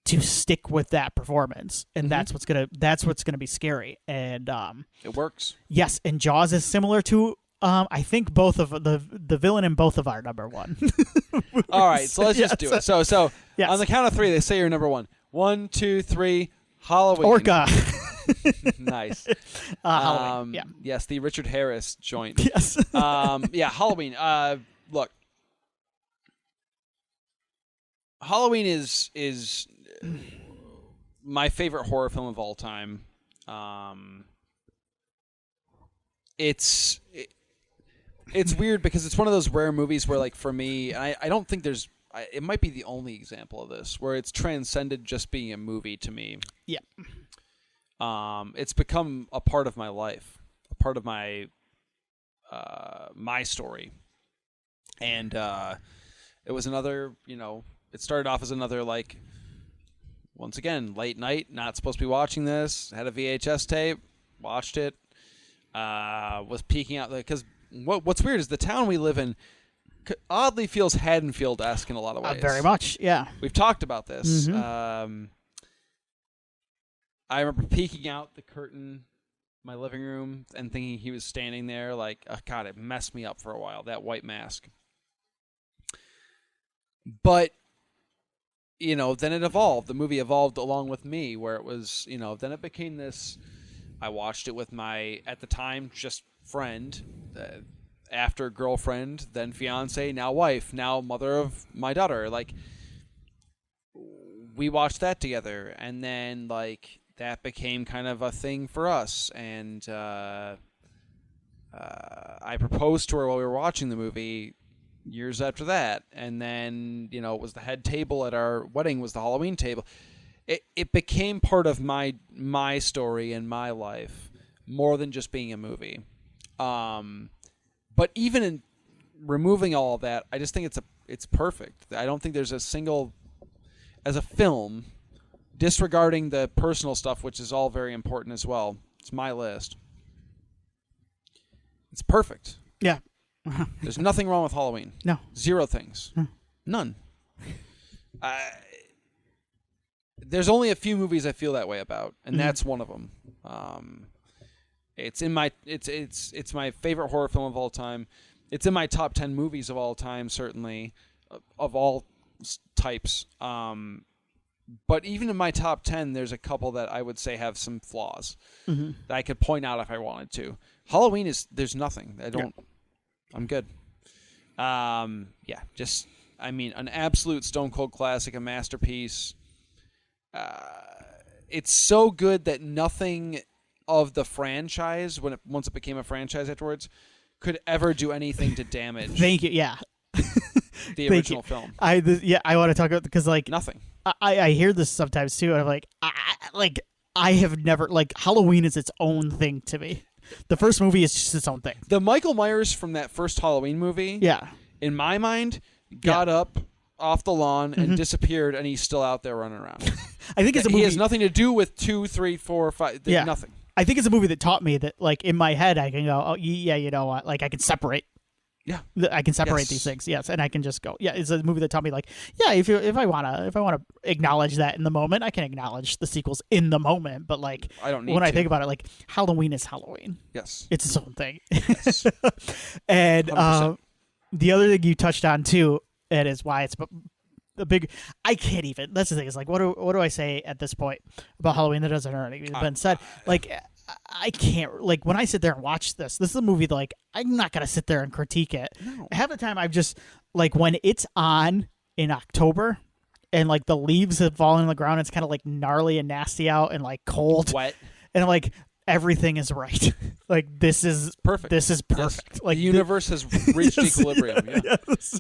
to stick with that performance, and that's what's gonna be scary, and it works. Yes, and Jaws is similar to I think both of the villain in both of our number one. All right, so let's just do it. So yes. On the count of three, they say you're number one. 1, 2, 3. Halloween. Orca. Nice. Halloween. Yeah. Yes, the Richard Harris joint. Yes. Yeah, Halloween. Look, Halloween is my favorite horror film of all time. It's weird because it's one of those rare movies where, like, for me, I don't think there's. It might be the only example of this where it's transcended just being a movie to me. Yeah. It's become a part of my life, a part of my my story, and it was another. It started off as another, like, once again, late night, not supposed to be watching this. Had a VHS tape, watched it. Was peeking out because what's weird is the town we live in oddly feels Haddonfield-esque in a lot of ways. Very much, yeah. We've talked about this. Mm-hmm. I remember peeking out the curtain, my living room, and thinking he was standing there. Like, oh God, it messed me up for a while. That white mask. But then it evolved. The movie evolved along with me, where it was, then it became this. I watched it with my, at the time, just friend, after girlfriend, then fiance, now wife, now mother of my daughter. Like, we watched that together, and then, like, that became kind of a thing for us. And I proposed to her while we were watching the movie years after that. And then, it was the head table at our wedding was the Halloween table. It became part of my story and my life more than just being a movie. But even in removing all of that, I just think it's perfect. I don't think there's a single, as a film, disregarding the personal stuff, which is all very important as well. It's my list. It's perfect. Yeah. There's nothing wrong with Halloween. No. 0 things. None. there's only a few movies I feel that way about, and that's one of them. It's my favorite horror film of all time. It's in my top 10 movies of all time, certainly, of all types. But even in my top 10, there's a couple that I would say have some flaws that I could point out if I wanted to. Halloween there's nothing. I'm good. An absolute stone cold classic, a masterpiece. It's so good that nothing of the franchise, once it became a franchise afterwards, could ever do anything to damage. Thank you. Yeah. The original film. I want to talk about, because like nothing. I hear this sometimes too, and I'm like, I have never, like, Halloween is its own thing to me. The first movie is just its own thing. The Michael Myers from that first Halloween movie, in my mind, got up off the lawn and disappeared, and he's still out there running around. I think it's a movie. He has nothing to do with 2, 3, 4, 5. Nothing. I think it's a movie that taught me that, like, in my head, I can go, oh yeah, you know what? Like, I can separate. Yeah, I can separate these things. Yes, and I can just go. Yeah, it's a movie that taught me, like, yeah, if I wanna acknowledge that in the moment, I can acknowledge the sequels in the moment. But like, I don't need when to. I think about it, like, Halloween is Halloween. Yes, it's its own thing. Yes. And 100%. The other thing you touched on too, and is why it's the big. I can't even. That's the thing. Is like, what do I say at this point about Halloween that doesn't already been said? Like, I can't, like, when I sit there and watch this is a movie that, like, I'm not going to sit there and critique it. No. Half the time, I've just, like, when it's on in October and, like, the leaves have fallen on the ground, it's kind of, like, gnarly and nasty out and, like, cold. Wet. And, like, everything is right. Like, this is perfect. This is perfect. Yes. Like, the universe has reached equilibrium. Yeah. Yes.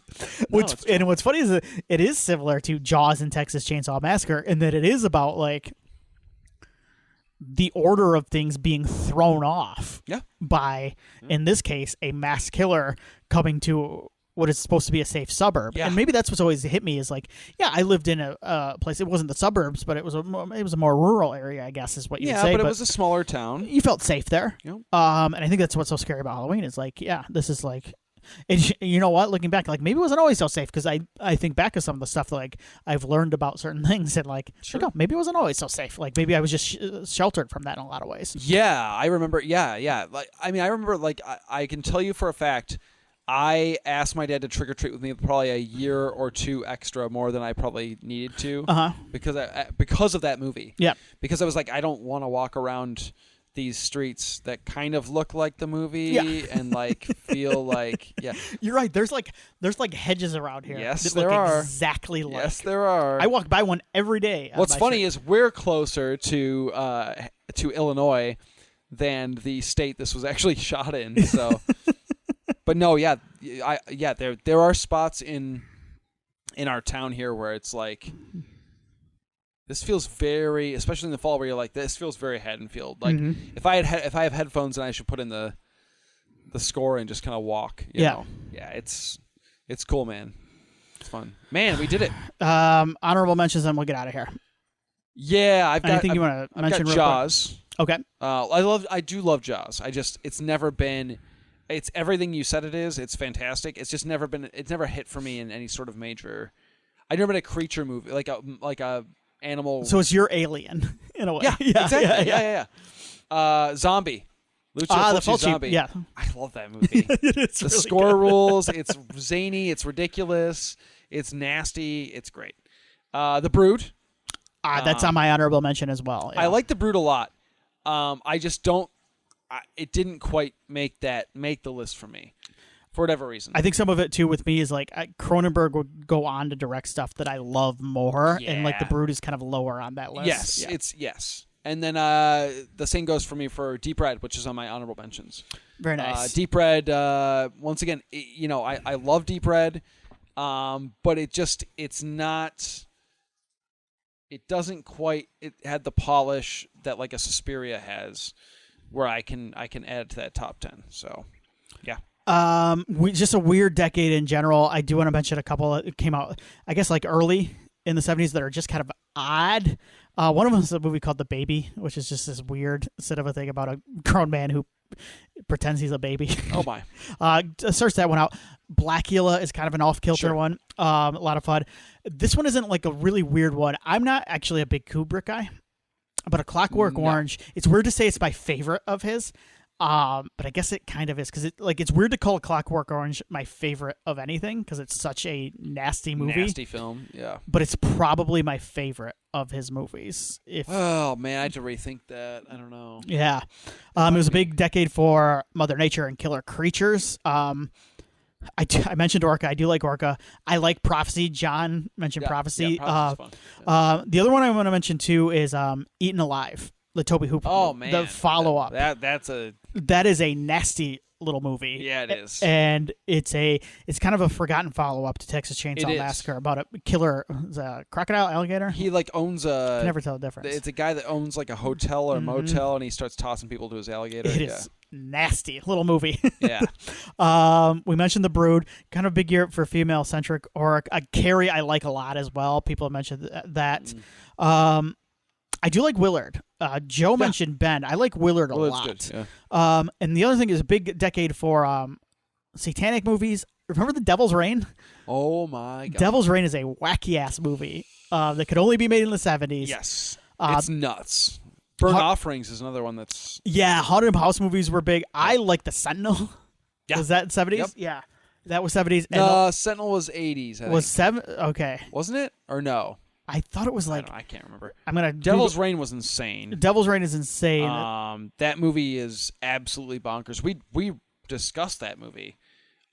What's funny is that it is similar to Jaws and Texas Chainsaw Massacre, in that it is about, like, the order of things being thrown off by, in this case, a mass killer coming to what is supposed to be a safe suburb. And maybe that's what's always hit me is, like, I lived in a place. It wasn't the suburbs, but it was a more rural area, I guess, is what you'd say. Yeah, but it was a smaller town. You felt safe there. Yep. And I think that's what's so scary about Halloween is, like, this is like. And you know what? Looking back, like, maybe it wasn't always so safe, because I think back to some of the stuff that, like, I've learned about certain things, and, like, maybe it wasn't always so safe. Like, maybe I was just sheltered from that in a lot of ways. Yeah, I remember. Yeah. Like, I mean, I remember. Like, I can tell you for a fact, I asked my dad to trick or treat with me probably a year or two extra more than I probably needed to, because of that movie. Yeah, because I was like, I don't want to walk around these streets that kind of look like the movie and, like, feel like You're right. There's like hedges around here. Yes, that there look are. exactly like. Yes, there are. I walk by one every day. What's funny is we're closer to Illinois than the state this was actually shot in. So, but no, there are spots in our town here where it's like. This feels very, especially in the fall, where you're like, this feels very Haddonfield. Like, if I have headphones, and I should put in the score and just kind of walk. You know? Yeah, it's cool, man. It's fun, man. We did it. Honorable mentions, and we'll get out of here. Yeah, I've got. Anything you want to mention? Got Jaws. Okay. I do love Jaws. it's never been. It's everything you said it is. It's fantastic. It's just never been. It's never hit for me in any sort of major. I've never been a creature movie like a. Animal. So it's your Alien in a way. Yeah, exactly. Yeah. Zombie. Lucio Fulci Zombie. Yeah. I love that movie. The really score good. rules. It's zany. It's ridiculous. It's nasty. It's great. The Brood. That's on my honorable mention as well. Yeah. I like The Brood a lot. I just don't. It didn't quite make the list for me. For whatever reason. I think some of it, too, with me is, like, Cronenberg would go on to direct stuff that I love more, and, like, The Brood is kind of lower on that list. Yes, yes. And then the same goes for me for Deep Red, which is on my honorable mentions. Very nice. Deep Red, once again, I love Deep Red, but it's not... It doesn't quite... It had the polish that, like, a Suspiria has, where I can add to that top 10, so, yeah. Just a weird decade in general. I do want to mention a couple that came out, I guess, like early in the 70s that are just kind of odd. One of them is a movie called The Baby, which is just this weird sort of a thing about a grown man who pretends he's a baby. Oh my! Search that one out. Blackula is kind of an off-kilter one. A lot of fun. This one isn't like a really weird one. I'm not actually a big Kubrick guy, but A Clockwork Orange. It's weird to say it's my favorite of his. But I guess it kind of is because it's weird to call A Clockwork Orange my favorite of anything because it's such a nasty movie, nasty film. Yeah, but it's probably my favorite of his movies. Oh man, I had to rethink that. I don't know. Yeah, it was a big decade for Mother Nature and killer creatures. I mentioned Orca. I do like Orca. I like Prophecy. John mentioned Prophecy. Yeah, fun. The other one I want to mention too is Eaten Alive. The Tobe Hooper. Oh man, the follow up. That is a nasty little movie. Yeah, it is. And it's kind of a forgotten follow up to Texas Chainsaw Massacre about a killer, crocodile, alligator. He owns a. Can never tell the difference. It's a guy that owns like a hotel or motel, and he starts tossing people to his alligator. It is nasty little movie. Yeah. We mentioned The Brood, kind of big year for female centric horror. Carrie, I like a lot as well. People have mentioned that. I do like Willard. Joe mentioned Ben. I like Willard a lot. Good, yeah. And the other thing is a big decade for satanic movies. Remember The Devil's Reign? Oh my god. Devil's Reign is a wacky ass movie that could only be made in the 70s. Yes. It's nuts. Burnt Offerings is another one that's... Yeah, haunted house movies were big. I like The Sentinel. Yeah. Was that 70s? Yep. Yeah. That was 70s. No, Sentinel was 80s, I think. Okay. Wasn't it? Or no? I thought it was like... I can't remember. Devil's Reign was insane. Devil's Reign is insane. That movie is absolutely bonkers. We discussed that movie.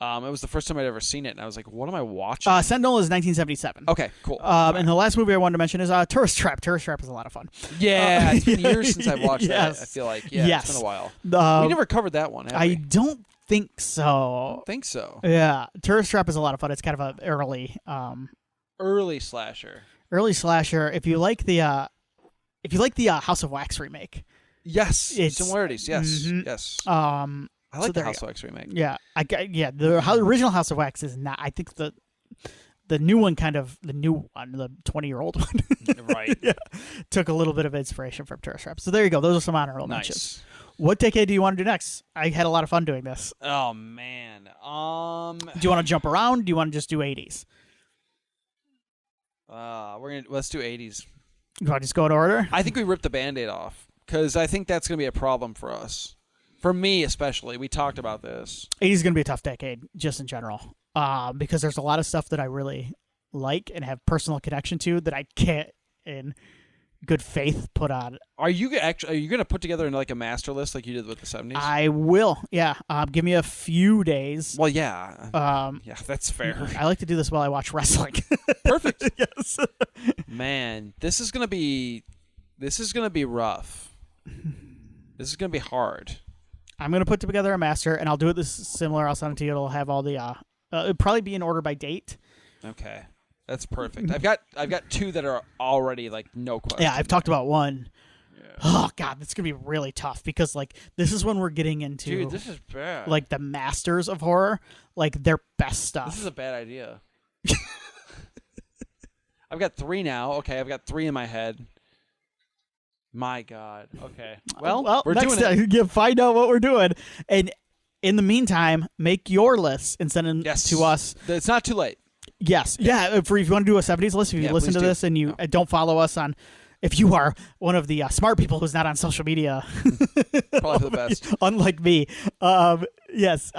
It was the first time I'd ever seen it, and I was like, what am I watching? Sentinel is 1977. Okay, cool. And the last movie I wanted to mention is Tourist Trap. Tourist Trap is a lot of fun. Yeah, it's been years since I've watched that. I feel like, it's been a while. We never covered that one, have we? I don't think so. I don't think so. Yeah, Tourist Trap is a lot of fun. It's kind of an early slasher. Early slasher. If you like the House of Wax remake. Yes, similarities. Yes, yes. I like the House of Wax remake. Yeah, the original House of Wax is not. I think the new one, the 20-year-old one, right? Yeah, took a little bit of inspiration from Tourist Trap. So there you go. Those are some honorable mentions. What decade do you want to do next? I had a lot of fun doing this. Oh man. Do you want to jump around? Do you want to just do 80s? Let's do 80s. You want to just go in order? I think we ripped the Band-Aid off because I think that's going to be a problem for us. For me, especially. We talked about this. 80s is going to be a tough decade, just in general, because there's a lot of stuff that I really like and have personal connection to that I can't, in good faith, put on. Are you going to put together like a master list like you did with the 70s? I will, yeah. Give me a few days. Well, yeah. Yeah, that's fair. I like to do this while I watch wrestling. Perfect. Yes. Man, this is going to be rough. This is going to be hard. I'm going to put together a master, and I'll do it this similar. I'll send it to you. It'll have all the it'll probably be in order by date. Okay. That's perfect. I've got two that are already like no question. Yeah, I've talked about one. Yeah. Oh god, that's gonna be really tough because like this is when we're getting into dude, this is bad. Like the masters of horror, like their best stuff. This is a bad idea. I've got three now. Okay, I've got three in my head. My God. Okay. Well we're next doing it. You find out what we're doing, and in the meantime, make your lists and send them to us. It's not too late. Yes. Yeah. If you want to do a 70s list, if you listen to this and you don't follow us on, if you are one of the smart people who's not on social media, probably the best. Unlike me. Yes.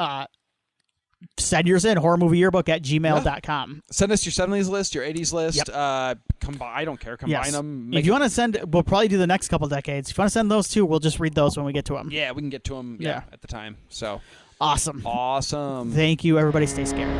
Send yours in, horrormovieyearbook@gmail.com. Yeah. Send us your 70s list, your 80s list. Yep. I don't care. Combine them. If you want to send, we'll probably do the next couple decades. If you want to send those too, we'll just read those when we get to them. Yeah, we can get to them at the time. So awesome. Awesome. Thank you, everybody. Stay scared.